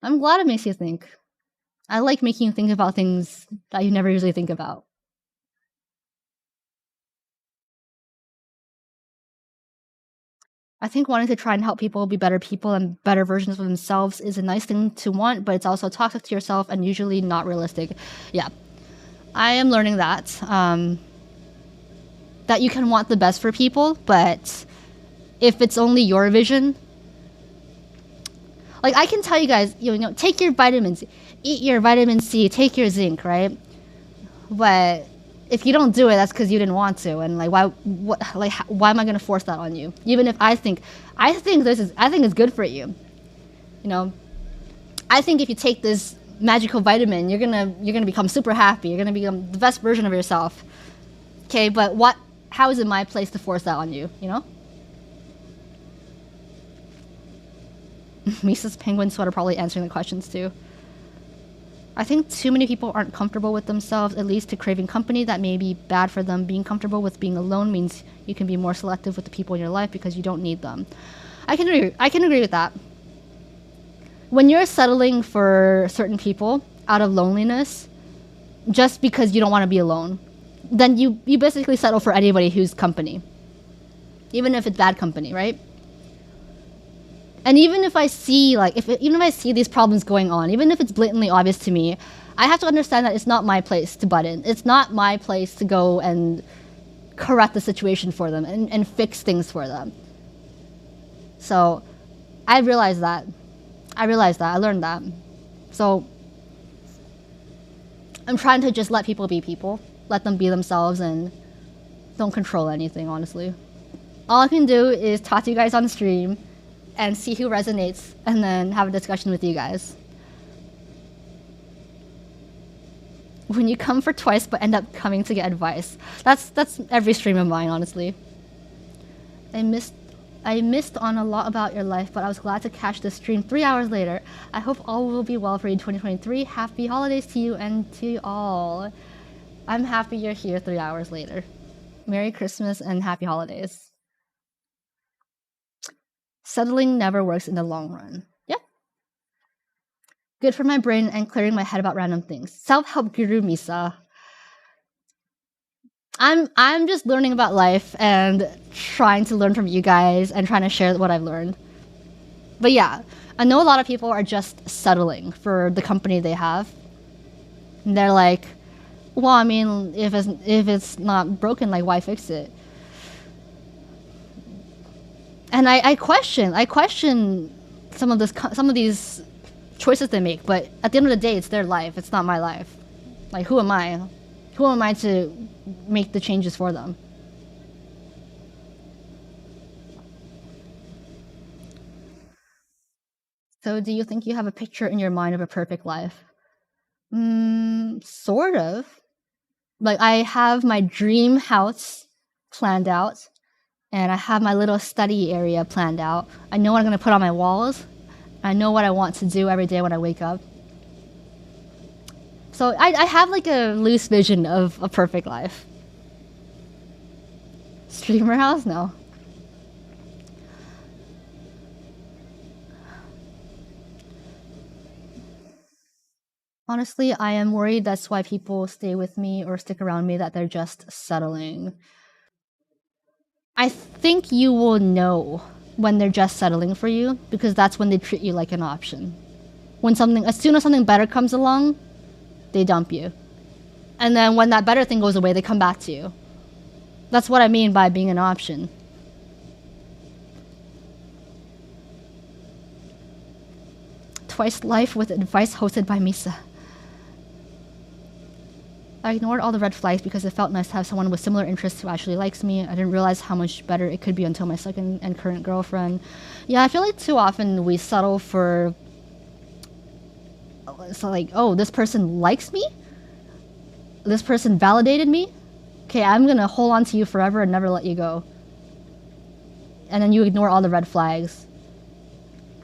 I'm glad it makes you think. I like making you think about things that you never usually think about. I think wanting to try and help people be better people and better versions of themselves is a nice thing to want, but it's also toxic to yourself and usually not realistic. Yeah, I am learning that. That you can want the best for people, but if it's only your vision, like I can tell you guys, you know, take your vitamins, eat your vitamin C, take your zinc, right? But if you don't do it, that's because you didn't want to, and like why am I gonna force that on you? Even if I think it's good for you, you know. I think if you take this magical vitamin, you're gonna become super happy. You're gonna become the best version of yourself. Okay, but how is it my place to force that on you? You know. Misa's penguin sweater probably answering the questions too. I think too many people aren't comfortable with themselves, at least to craving company that may be bad for them. Being comfortable with being alone means you can be more selective with the people in your life because you don't need them. I can agree with that. When you're settling for certain people out of loneliness, just because you don't want to be alone, then you basically settle for anybody who's company. Even if it's bad company, right? And even if I see these problems going on, even if it's blatantly obvious to me, I have to understand that it's not my place to butt in. It's not my place to go and correct the situation for them and fix things for them. So I realized that. I learned that. So I'm trying to just let people be people. Let them be themselves and don't control anything, honestly. All I can do is talk to you guys on stream and see who resonates, and then have a discussion with you guys. When you come for twice but end up coming to get advice. That's every stream of mine, honestly. I missed on a lot about your life, but I was glad to catch this stream 3 hours later. I hope all will be well for you in 2023. Happy holidays to you and to all. I'm happy you're here 3 hours later. Merry Christmas and happy holidays. Settling never works in the long run. Yeah. Good for my brain and clearing my head about random things. Self-help guru Misa. I'm just learning about life and trying to learn from you guys and trying to share what I've learned. But yeah, I know a lot of people are just settling for the company they have. And they're like, well, I mean, if it's not broken, like why fix it? And I question some of these choices they make, but at the end of the day, it's their life. It's not my life. Like, who am I? Who am I to make the changes for them? So, do you think you have a picture in your mind of a perfect life? Sort of. Like, I have my dream house planned out. And I have my little study area planned out. I know what I'm going to put on my walls. I know what I want to do every day when I wake up. So I have like a loose vision of a perfect life. Streamer house? No. Honestly, I am worried that's why people stay with me or stick around me, that they're just settling. I think you will know when they're just settling for you, because that's when they treat you like an option. As soon as something better comes along, they dump you. And then when that better thing goes away, they come back to you. That's what I mean by being an option. Twice Life with advice hosted by Misa. I ignored all the red flags because it felt nice to have someone with similar interests who actually likes me. I didn't realize how much better it could be until my second and current girlfriend. Yeah, I feel like too often we settle for... So like, oh, this person likes me? This person validated me? Okay, I'm gonna hold on to you forever and never let you go. And then you ignore all the red flags.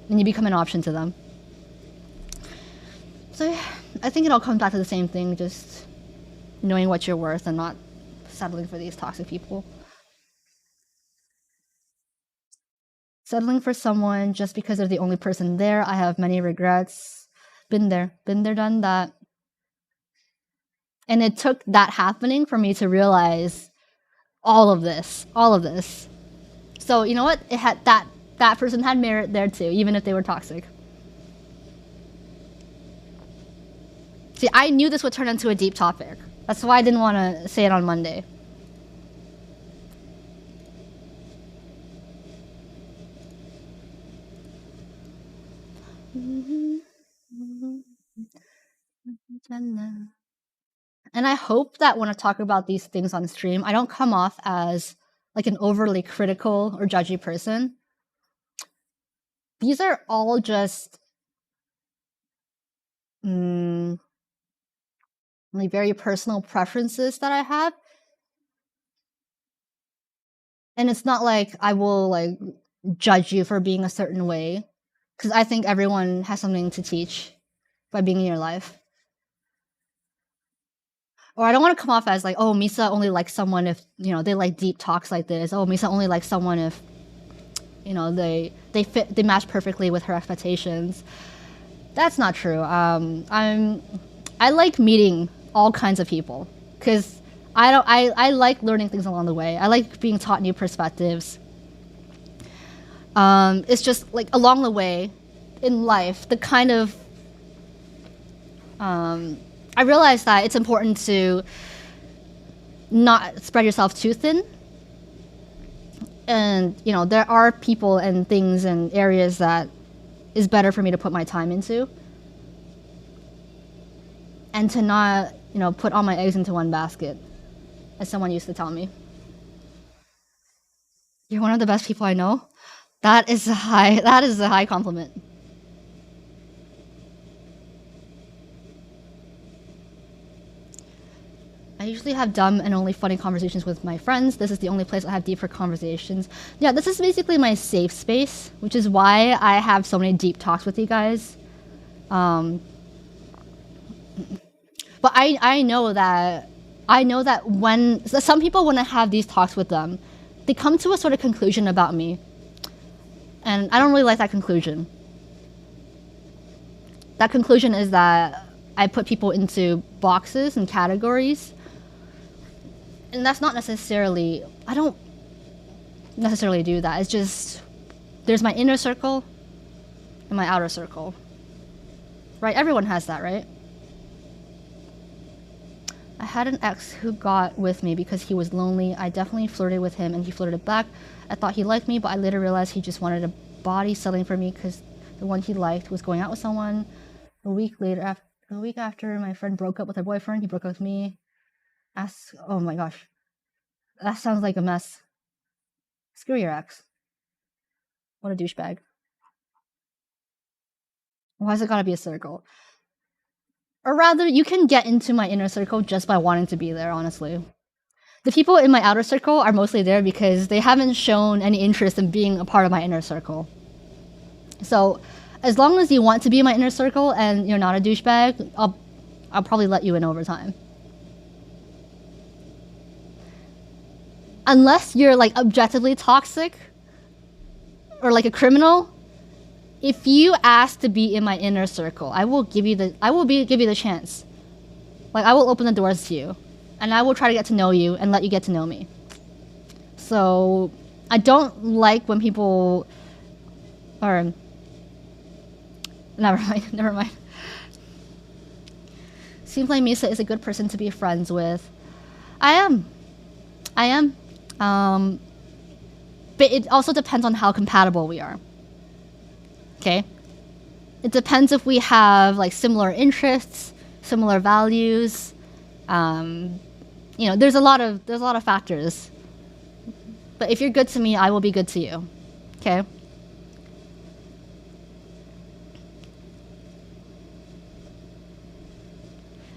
And you become an option to them. So I think it all comes back to the same thing, just knowing what you're worth and not settling for these toxic people. Settling for someone just because they're the only person there, I have many regrets. Been there, done that. And it took that happening for me to realize all of this. So So you know what? It had that person had merit there too, even if they were toxic. See, I knew this would turn into a deep topic. That's why I didn't want to say it on Monday. And I hope that when I talk about these things on stream, I don't come off as like an overly critical or judgy person. These are all just like very personal preferences that I have. And it's not like I will like judge you for being a certain way, because I think everyone has something to teach by being in your life. Or I don't want to come off as like, oh, Misa only likes someone if, you know, they like deep talks like this. Oh, Misa only likes someone if, you know, they match perfectly with her expectations. That's not true. I like meeting all kinds of people, because I like learning things along the way. I like being taught new perspectives. It's just like along the way in life, the kind of I realized that it's important to not spread yourself too thin. And, you know, there are people and things and areas that is better for me to put my time into. And to not, you know, put all my eggs into one basket, as someone used to tell me. You're one of the best people I know. That is a high compliment. I usually have dumb and only funny conversations with my friends. This is the only place I have deeper conversations. Yeah, this is basically my safe space, which is why I have so many deep talks with you guys. But I know that when some people, when I have these talks with them, they come to a sort of conclusion about me. And I don't really like that conclusion. That conclusion is that I put people into boxes and categories. And that's not necessarily, I don't necessarily do that. It's just, there's my inner circle and my outer circle. Right? Everyone has that, right? I had an ex who got with me because he was lonely. I definitely flirted with him and he flirted back. I thought he liked me, but I later realized he just wanted a body settling for me because the one he liked was going out with someone. A week after my friend broke up with her boyfriend, he broke up with me. Oh my gosh. That sounds like a mess. Screw your ex. What a douchebag. Why's it gotta be a circle? Or rather, you can get into my inner circle just by wanting to be there, honestly. The people in my outer circle are mostly there because they haven't shown any interest in being a part of my inner circle. So, as long as you want to be in my inner circle and you're not a douchebag, I'll probably let you in over time. Unless you're like objectively toxic or like a criminal, if you ask to be in my inner circle, I will give you the chance. Like, I will open the doors to you, and I will try to get to know you and let you get to know me. So I don't like when people or never mind. Seems like Misa is a good person to be friends with. I am. But it also depends on how compatible we are. Okay? It depends if we have like similar interests, similar values. You know, there's a lot of factors. But if you're good to me, I will be good to you. Okay?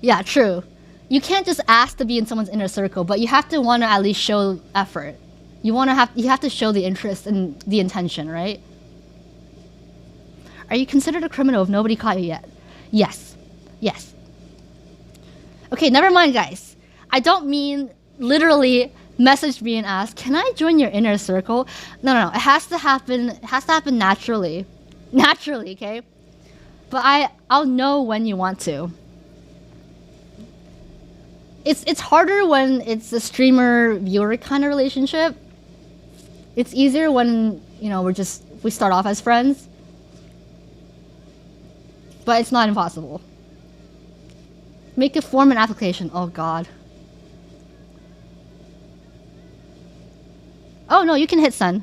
Yeah, true. You can't just ask to be in someone's inner circle, but you have to want to at least show effort. You have to show the interest and the intention, right? Are you considered a criminal if nobody caught you yet? Yes. Yes. Okay, never mind, guys. I don't mean literally message me and ask, can I join your inner circle? No. It has to happen naturally. Naturally, okay? But I'll know when you want to. It's harder when it's a streamer viewer kind of relationship. It's easier when, we start off as friends. But it's not impossible. Make a form and application. Oh god. Oh no, you can hit send.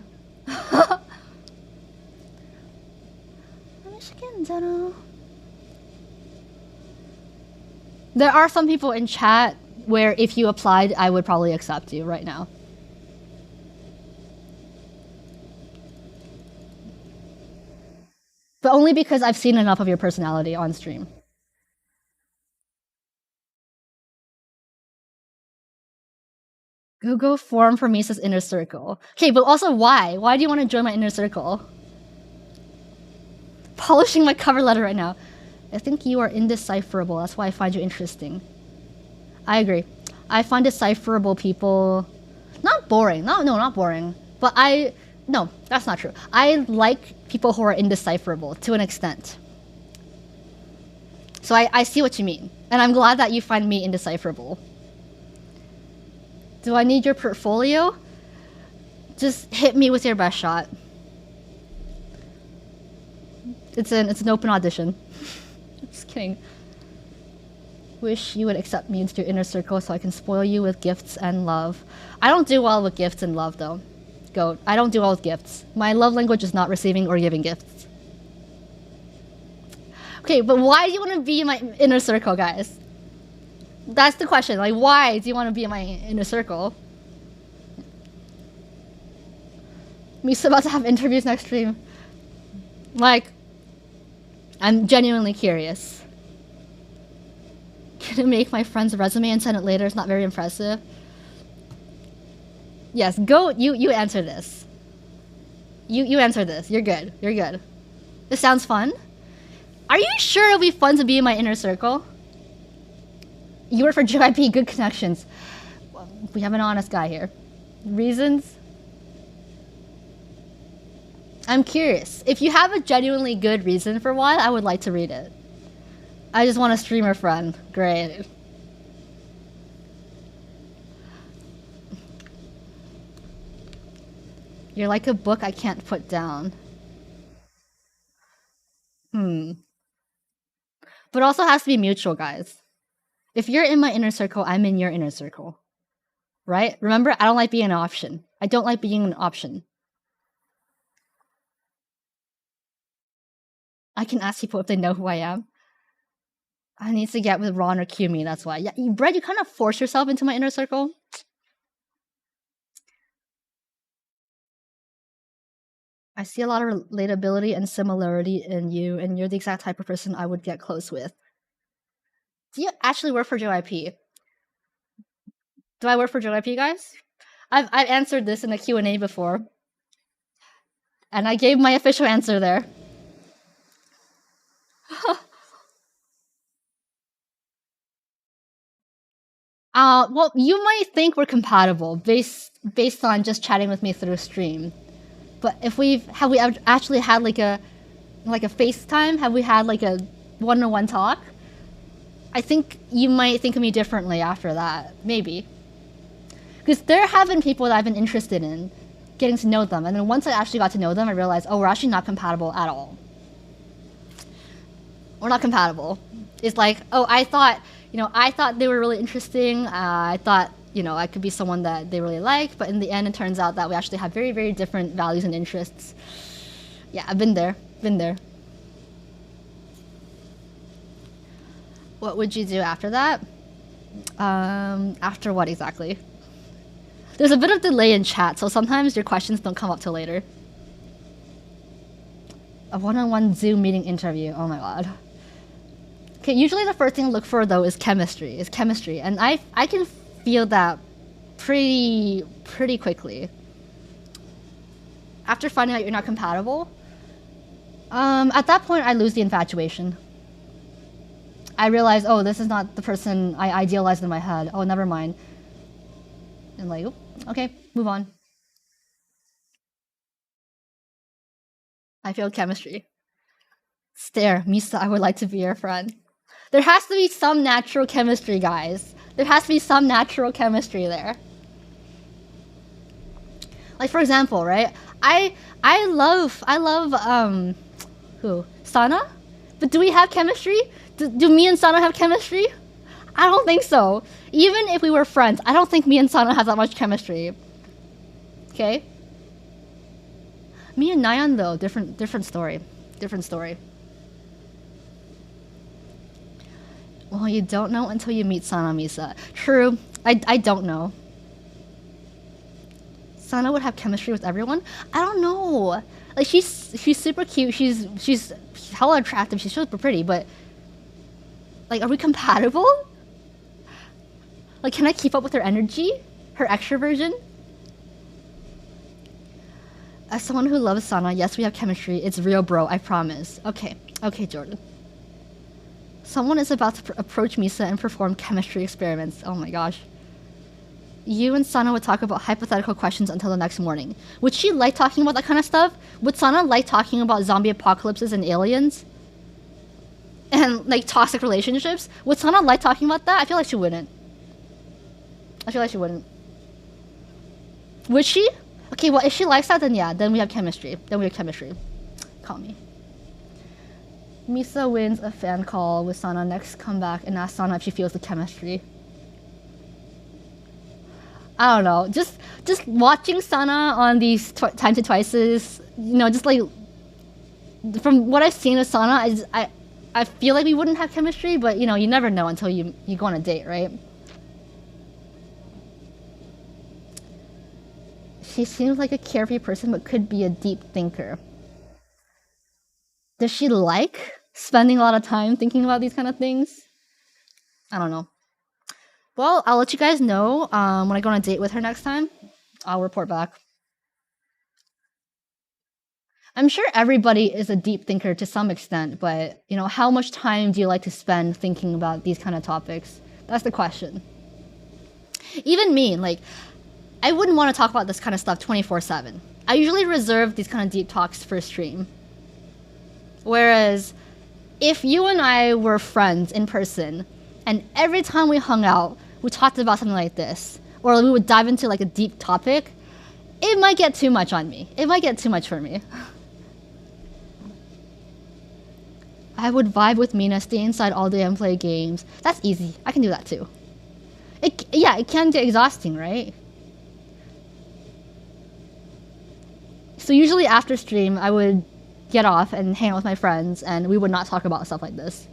There are some people in chat where if you applied, I would probably accept you right now. But only because I've seen enough of your personality on stream. Google form for Misa's inner circle. Okay, but also why? Why do you want to join my inner circle? Polishing my cover letter right now. I think you are indecipherable. That's why I find you interesting. I agree. I find decipherable people not boring. No, not boring. But no, that's not true. I like people who are indecipherable to an extent. So I see what you mean. And I'm glad that you find me indecipherable. Do I need your portfolio? Just hit me with your best shot. It's an open audition. Just kidding. Wish you would accept me into your inner circle so I can spoil you with gifts and love. I don't do well with gifts and love though. Goat. I don't do well with gifts. My love language is not receiving or giving gifts. Okay, but why do you want to be in my inner circle, guys? That's the question. Like, why do you want to be in my inner circle? Misa about to have interviews next stream. Like, I'm genuinely curious. Can I make my friend's resume and send it later? It's not very impressive. Yes, go. You answer this. You answer this. You're good. You're good. This sounds fun. Are you sure it'll be fun to be in my inner circle? You work for JYP, good connections. Well, we have an honest guy here. Reasons? I'm curious. If you have a genuinely good reason for why, I would like to read it. I just want a streamer friend. Great. You're like a book I can't put down. But also has to be mutual, guys. If you're in my inner circle, I'm in your inner circle. Right? Remember, I don't like being an option. I don't like being an option. I can ask people if they know who I am. I need to get with Ron or Kumi, that's why. Yeah, Brett, you kind of force yourself into my inner circle. I see a lot of relatability and similarity in you, and you're the exact type of person I would get close with. Do you actually work for JYP? Do I work for JYP, guys? I've answered this in a Q&A before. And I gave my official answer there. Well, you might think we're compatible based on just chatting with me through stream. But have we actually had like a FaceTime? Have we had like a one-on-one talk? I think you might think of me differently after that, maybe. Because there have been people that I've been interested in getting to know them, and then once I actually got to know them, I realized, oh, we're actually not compatible at all. We're not compatible. It's like, oh, I thought they were really interesting. I thought, I could be someone that they really like, but in the end, it turns out that we actually have very, very different values and interests. Yeah, I've been there. What would you do after that? After what exactly? There's a bit of delay in chat, so sometimes your questions don't come up till later. A one-on-one Zoom meeting interview. Oh my god. Okay, usually the first thing to look for though is chemistry. And I can feel that pretty quickly. After finding out you're not compatible, at that point I lose the infatuation. I realize, oh, this is not the person I idealized in my head. Oh, never mind. And like, okay, move on. I failed chemistry. Stare, Misa, I would like to be your friend. There has to be some natural chemistry, guys. There has to be some natural chemistry there. Like for example, right? I love who? Sana? But do we have chemistry? Do me and Sana have chemistry? I don't think so. Even if we were friends, I don't think me and Sana have that much chemistry. Okay? Me and Nayan though, different story. Different story. Well, you don't know until you meet Sana Misa. True. I don't know. Sana would have chemistry with everyone? I don't know. Like she's super cute. She's hella attractive. She's super pretty, but like are we compatible? Like can I keep up with her energy? Her extroversion? As someone who loves Sana, yes, we have chemistry. It's real, bro. I promise. Okay. Okay, Jordan. Someone is about to approach Misa and perform chemistry experiments. Oh my gosh. You and Sana would talk about hypothetical questions until the next morning. Would she like talking about that kind of stuff? Would Sana like talking about zombie apocalypses and aliens? And like toxic relationships? Would Sana like talking about that? I feel like she wouldn't. I feel like she wouldn't. Would she? Okay, well if she likes that, then yeah, then we have chemistry. Then we have chemistry. Call me. Misa wins a fan call with Sana next comeback and asks Sana if she feels the chemistry. I don't know. Just watching Sana on these Time to Twices, you know, just like from what I've seen of Sana, I feel like we wouldn't have chemistry, but you know, you never know until you go on a date, right? She seems like a carefree person, but could be a deep thinker. Does she like spending a lot of time thinking about these kind of things? I don't know. Well, I'll let you guys know when I go on a date with her next time. I'll report back. I'm sure everybody is a deep thinker to some extent, but you know, how much time do you like to spend thinking about these kind of topics? That's the question. Even me, like, I wouldn't want to talk about this kind of stuff 24/7. I usually reserve these kind of deep talks for stream. Whereas, if you and I were friends in person, and every time we hung out, we talked about something like this, or we would dive into like a deep topic, it might get too much on me. It might get too much for me. I would vibe with Mina, stay inside all day and play games. That's easy. I can do that too. Yeah, it can get exhausting, right? So usually after stream, I would get off and hang out with my friends, and we would not talk about stuff like this.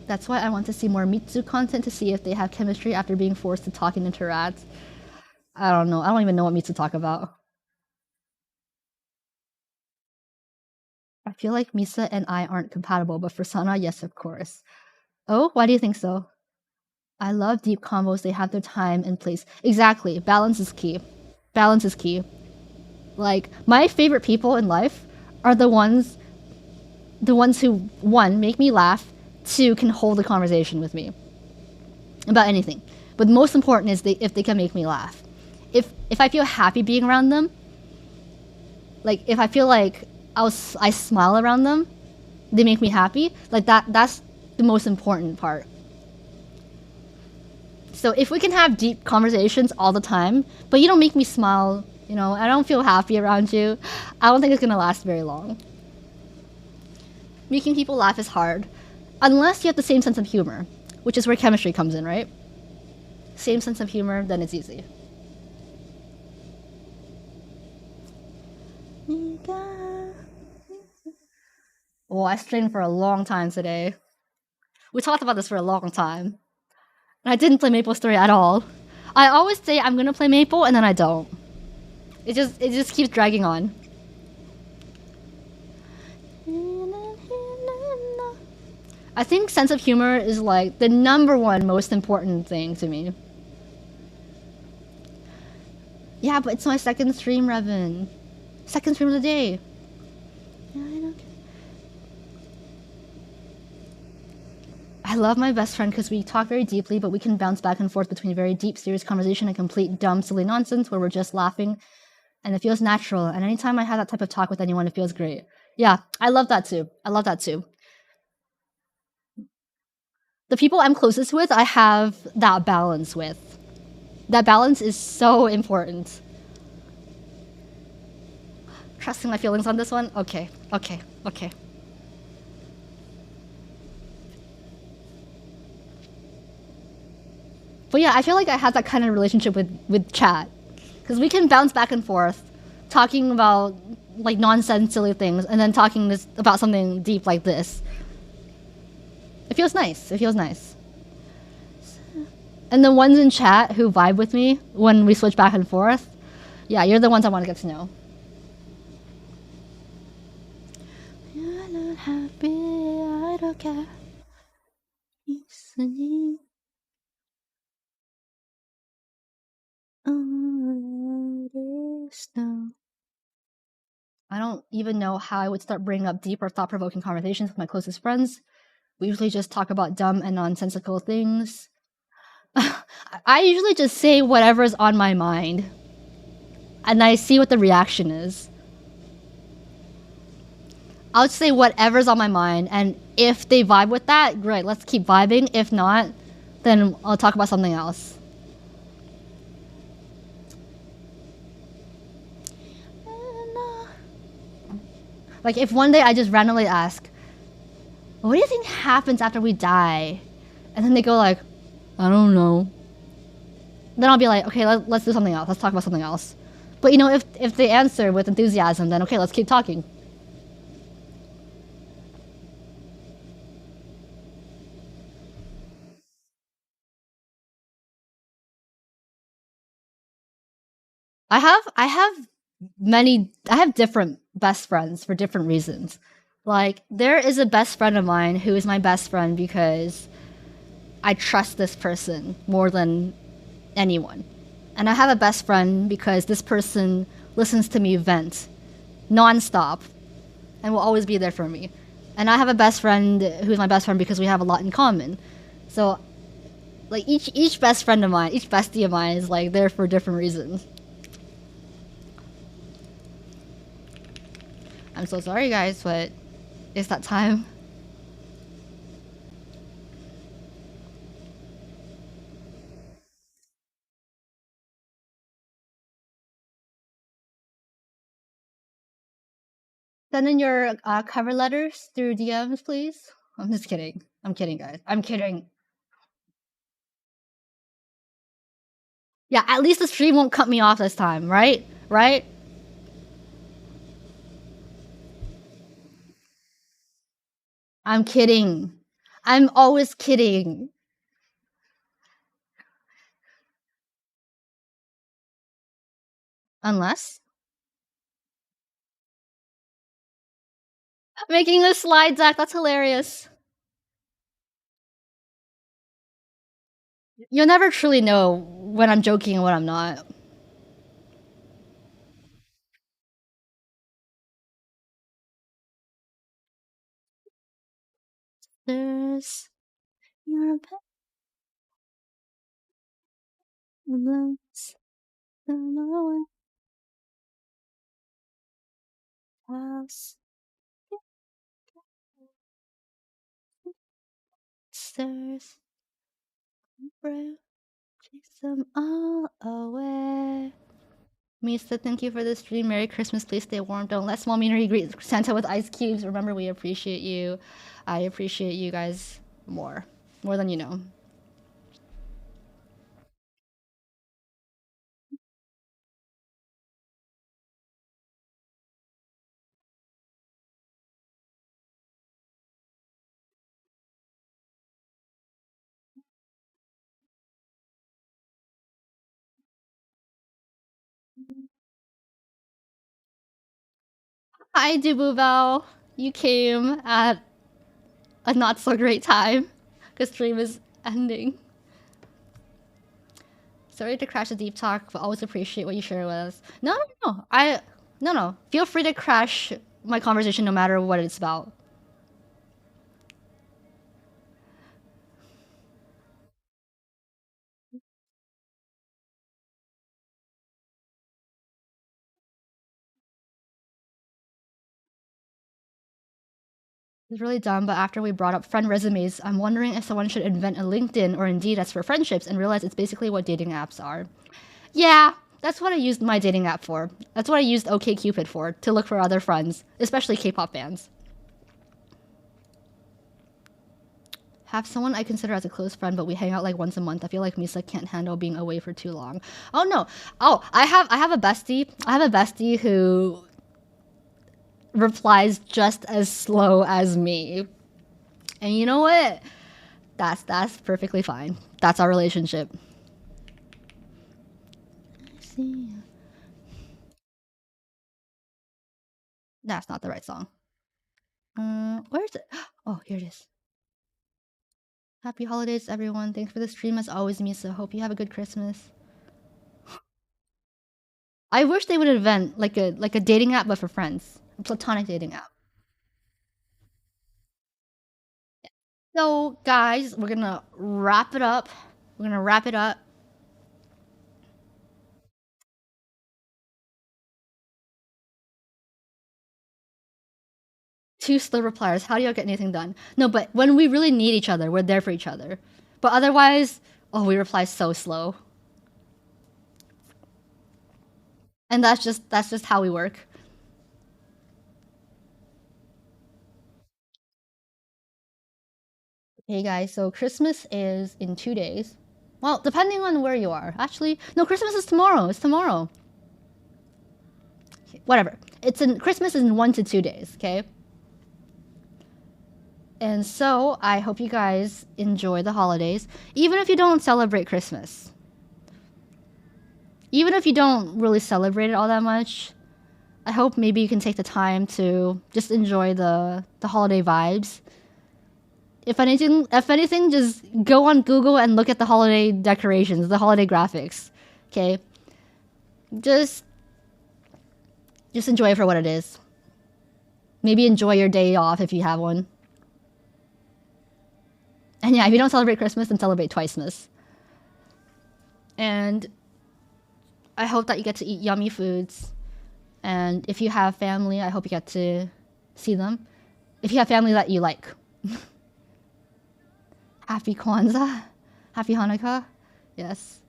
That's why I want to see more Mitsu content to see if they have chemistry after being forced to talk and interact. I don't know. I don't even know what Mitsu talk about. I feel like Misa and I aren't compatible, but for Sana, yes, of course. Oh, why do you think so? I love deep combos. They have their time and place. Exactly. Balance is key. Balance is key. Like, my favorite people in life are the ones who, one, make me laugh, two, can hold a conversation with me about anything. But most important is if they can make me laugh. If I feel happy being around them, like if I feel like I smile around them, they make me happy. Like that's the most important part. So if we can have deep conversations all the time, but you don't make me smile, you know, I don't feel happy around you, I don't think it's gonna last very long. Making people laugh is hard. Unless you have the same sense of humor, which is where chemistry comes in, right? Same sense of humor, then it's easy. Oh, I strained for a long time today. We talked about this for a long time. And I didn't play Maple Story at all. I always say I'm gonna play Maple, and then I don't. It just keeps dragging on. I think sense of humor is like the #1 most important thing to me. Yeah, but it's my second stream, Revan. Second stream of the day. I love my best friend because we talk very deeply, but we can bounce back and forth between very deep, serious conversation and complete, dumb, silly nonsense where we're just laughing. And it feels natural. And anytime I have that type of talk with anyone, it feels great. Yeah, I love that too. I love that too. The people I'm closest with, I have that balance with. That balance is so important. Trusting my feelings on this one? Okay, okay, okay. But yeah, I feel like I have that kind of relationship with chat. Because we can bounce back and forth, talking about like nonsense, silly things, and then talking about something deep like this. It feels nice. It feels nice. And the ones in chat who vibe with me when we switch back and forth, yeah, you're the ones I want to get to know. You're not happy, I don't care. Listening. I don't even know how I would start bringing up deep or thought provoking conversations with my closest friends. We usually just talk about dumb and nonsensical things. I usually just say whatever's on my mind. And I see what the reaction is. I'll just say whatever's on my mind, and if they vibe with that, great, let's keep vibing. If not, then I'll talk about something else. Like, if one day I just randomly ask, what do you think happens after we die? And then they go like, I don't know. Then I'll be like, okay, let's do something else. Let's talk about something else. But you know, if they answer with enthusiasm, then okay, let's keep talking. I have different best friends for different reasons. Like, there is a best friend of mine who is my best friend because I trust this person more than anyone. And I have a best friend because this person listens to me vent nonstop and will always be there for me. And I have a best friend who's my best friend because we have a lot in common. So, like, each best friend of mine, each bestie of mine is like there for different reasons. I'm so sorry, guys, but it's that time. Send in your cover letters through DMs, please. I'm just kidding. I'm kidding, guys. I'm kidding. Yeah, at least the stream won't cut me off this time, right? Right? I'm kidding. I'm always kidding. Unless making the slide deck, that's hilarious. You'll never truly know when I'm joking and when I'm not. There's your balance, the house, stairs, bro, chase them all away. Misa, thank you for the stream. Merry Christmas. Please stay warm. Don't let small meanery greet Santa with ice cubes. Remember, we appreciate you. I appreciate you guys more than you know. Hi, Dubuval. You came at a not so great time because stream is ending. Sorry to crash the deep talk, but always appreciate what you share with us. No. Feel free to crash my conversation no matter what it's about. It's really dumb, but after we brought up friend resumes, I'm wondering if someone should invent a LinkedIn or Indeed that's for friendships and realize it's basically what dating apps are. Yeah, that's what I used my dating app for. That's what I used OkCupid for, to look for other friends, especially K-pop fans. Have someone I consider as a close friend, but we hang out like once a month. I feel like Misa can't handle being away for too long. Oh no. Oh, I have a bestie. I have a bestie who replies just as slow as me. And you know what? That's perfectly fine. That's our relationship. Let's see. That's not the right song. Where is it? Oh, here it is. Happy holidays, everyone. Thanks for the stream as always, Misa. Hope you have a good Christmas. I wish they would invent like a dating app but for friends. A platonic dating app. So, guys, we're gonna wrap it up. We're gonna wrap it up. Two slow repliers. How do y'all get anything done? No, but when we really need each other, we're there for each other. But otherwise, oh, we reply so slow. And that's just how we work. Okay, guys, so Christmas is in 2 days. Well, depending on where you are. Actually, no, Christmas is tomorrow. It's tomorrow. Whatever. Christmas is in 1 to 2 days, okay? And so, I hope you guys enjoy the holidays, even if you don't celebrate Christmas. Even if you don't really celebrate it all that much, I hope maybe you can take the time to just enjoy the holiday vibes. If anything, just go on Google and look at the holiday decorations, the holiday graphics. Okay? Just enjoy it for what it is. Maybe enjoy your day off if you have one. And yeah, if you don't celebrate Christmas, then celebrate Twicemas. And I hope that you get to eat yummy foods. And if you have family, I hope you get to see them. If you have family that you like. Happy Kwanzaa. Happy Hanukkah. Yes.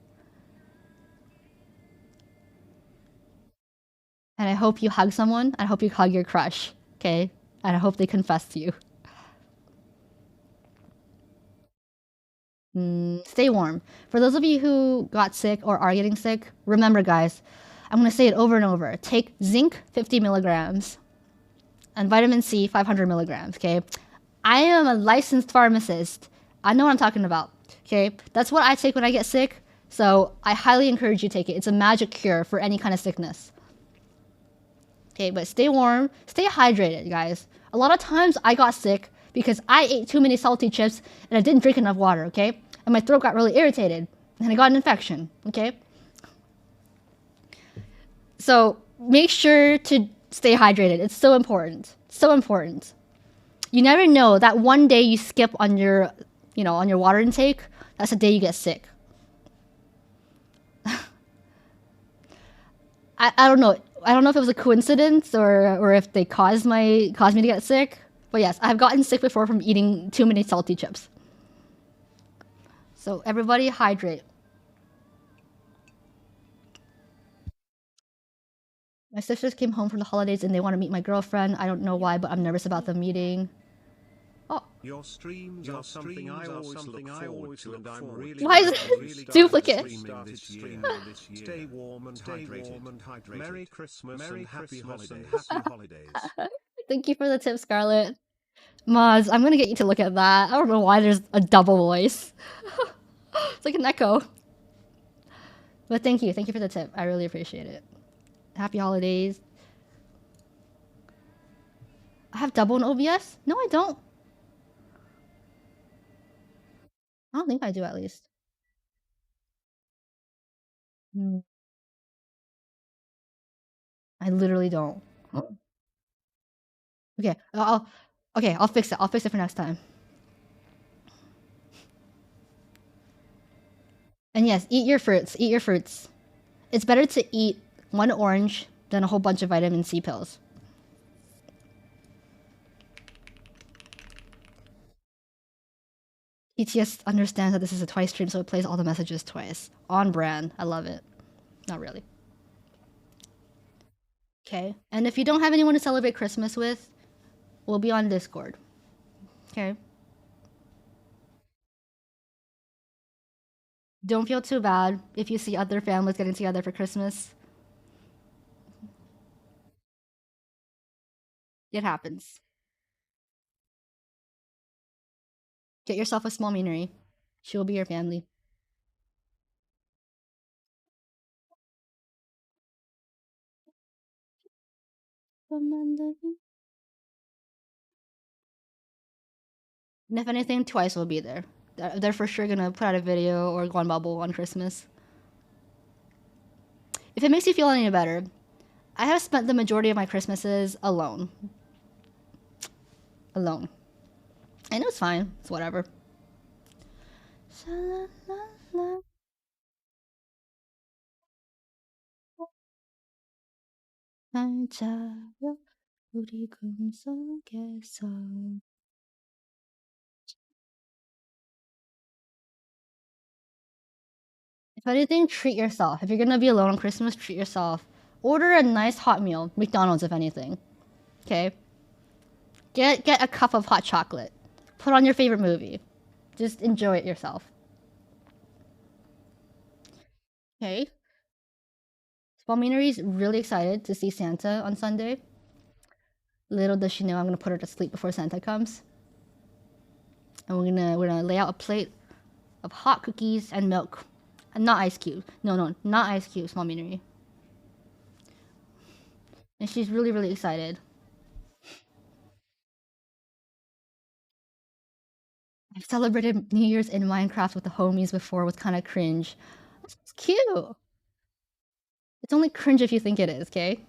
And I hope you hug someone. I hope you hug your crush. Okay? And I hope they confess to you. Stay warm. For those of you who got sick or are getting sick, remember, guys, I'm going to say it over and over. Take zinc 50 milligrams and vitamin C 500 milligrams, okay? I am a licensed pharmacist. I know what I'm talking about, okay? That's what I take when I get sick, so I highly encourage you to take it. It's a magic cure for any kind of sickness. Okay, but stay warm, stay hydrated, guys. A lot of times I got sick because I ate too many salty chips and I didn't drink enough water, okay? And my throat got really irritated and I got an infection, okay? So make sure to stay hydrated. It's so important. So important. You never know that one day you skip on your, on your water intake, that's the day you get sick. I don't know. I don't know if it was a coincidence or if they caused me to get sick. But yes, I've gotten sick before from eating too many salty chips. So everybody hydrate. My sisters came home for the holidays and they want to meet my girlfriend. I don't know why, but I'm nervous about the meeting. Oh. Your streams are something I always look forward to, and I'm really why is it duplicate? Stay warm and hydrated. Merry Christmas and happy holidays. Thank you for the tip, Scarlett. Maz, I'm gonna get you to look at that. I don't know why there's a double voice. It's like an echo. But thank you for the tip. I really appreciate it. Happy holidays. I have double in OBS? No, I don't. I don't think I do, at least. I literally don't. Okay, I'll fix it. I'll fix it for next time. And yes, eat your fruits. Eat your fruits. It's better to eat one orange than a whole bunch of vitamin C pills. BTS understands that this is a twice stream, so it plays all the messages twice. On brand. I love it. Not really. Okay. And if you don't have anyone to celebrate Christmas with, we'll be on Discord. Okay. Don't feel too bad if you see other families getting together for Christmas. It happens. Get yourself a small meanery. She will be your family. And if anything, Twice will be there. They're for sure gonna put out a video or go on Bubble on Christmas. If it makes you feel any better, I have spent the majority of my Christmases alone. Alone. I know it's fine. It's whatever. If anything, treat yourself. If you're gonna be alone on Christmas, treat yourself. Order a nice hot meal. McDonald's, if anything. Okay? Get a cup of hot chocolate. Put on your favorite movie. Just enjoy it yourself. Okay? Spalminary's really excited to see Santa on Sunday. Little does she know I'm gonna put her to sleep before Santa comes. And we're gonna lay out a plate of hot cookies and milk. And not ice cubes. No, not ice cubes, Spalminary. And she's really, really excited. I've celebrated New Year's in Minecraft with the homies before. It was kind of cringe. It's cute. It's only cringe if you think it is, okay?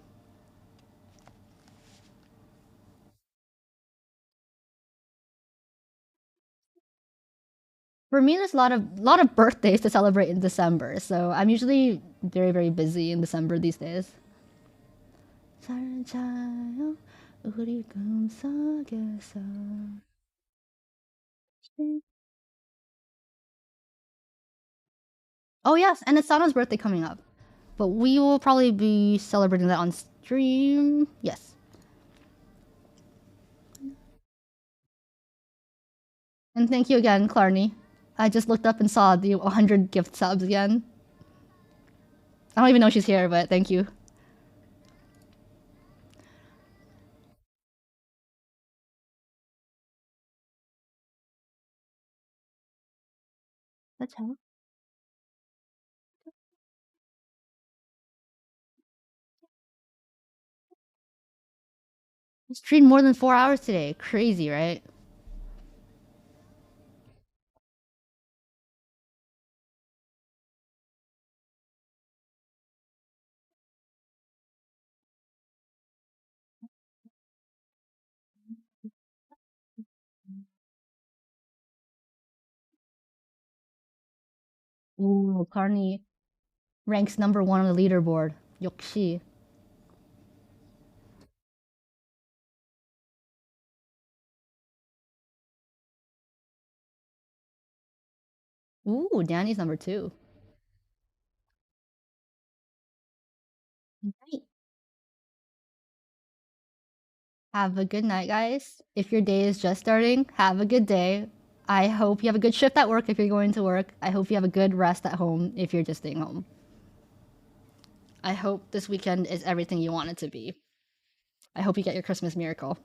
For me, there's a lot of birthdays to celebrate in December, so I'm usually very, very busy in December these days. Oh yes, and it's Sana's birthday coming up. But we will probably be celebrating that on stream. Yes. And thank you again, Clarny. I just looked up and saw the 100 gift subs again. I don't even know she's here, but thank you. That's how. I streamed more than 4 hours today. Crazy, right? Ooh, Clarny ranks number 1 on the leaderboard. 역시. Ooh, Danny's number 2. Night. Have a good night, guys. If your day is just starting, have a good day. I hope you have a good shift at work if you're going to work. I hope you have a good rest at home if you're just staying home. I hope this weekend is everything you want it to be. I hope you get your Christmas miracle.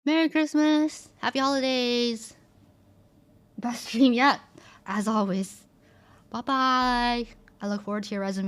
Merry Christmas! Happy holidays! Best stream yet, as always. Bye bye! I look forward to your resume.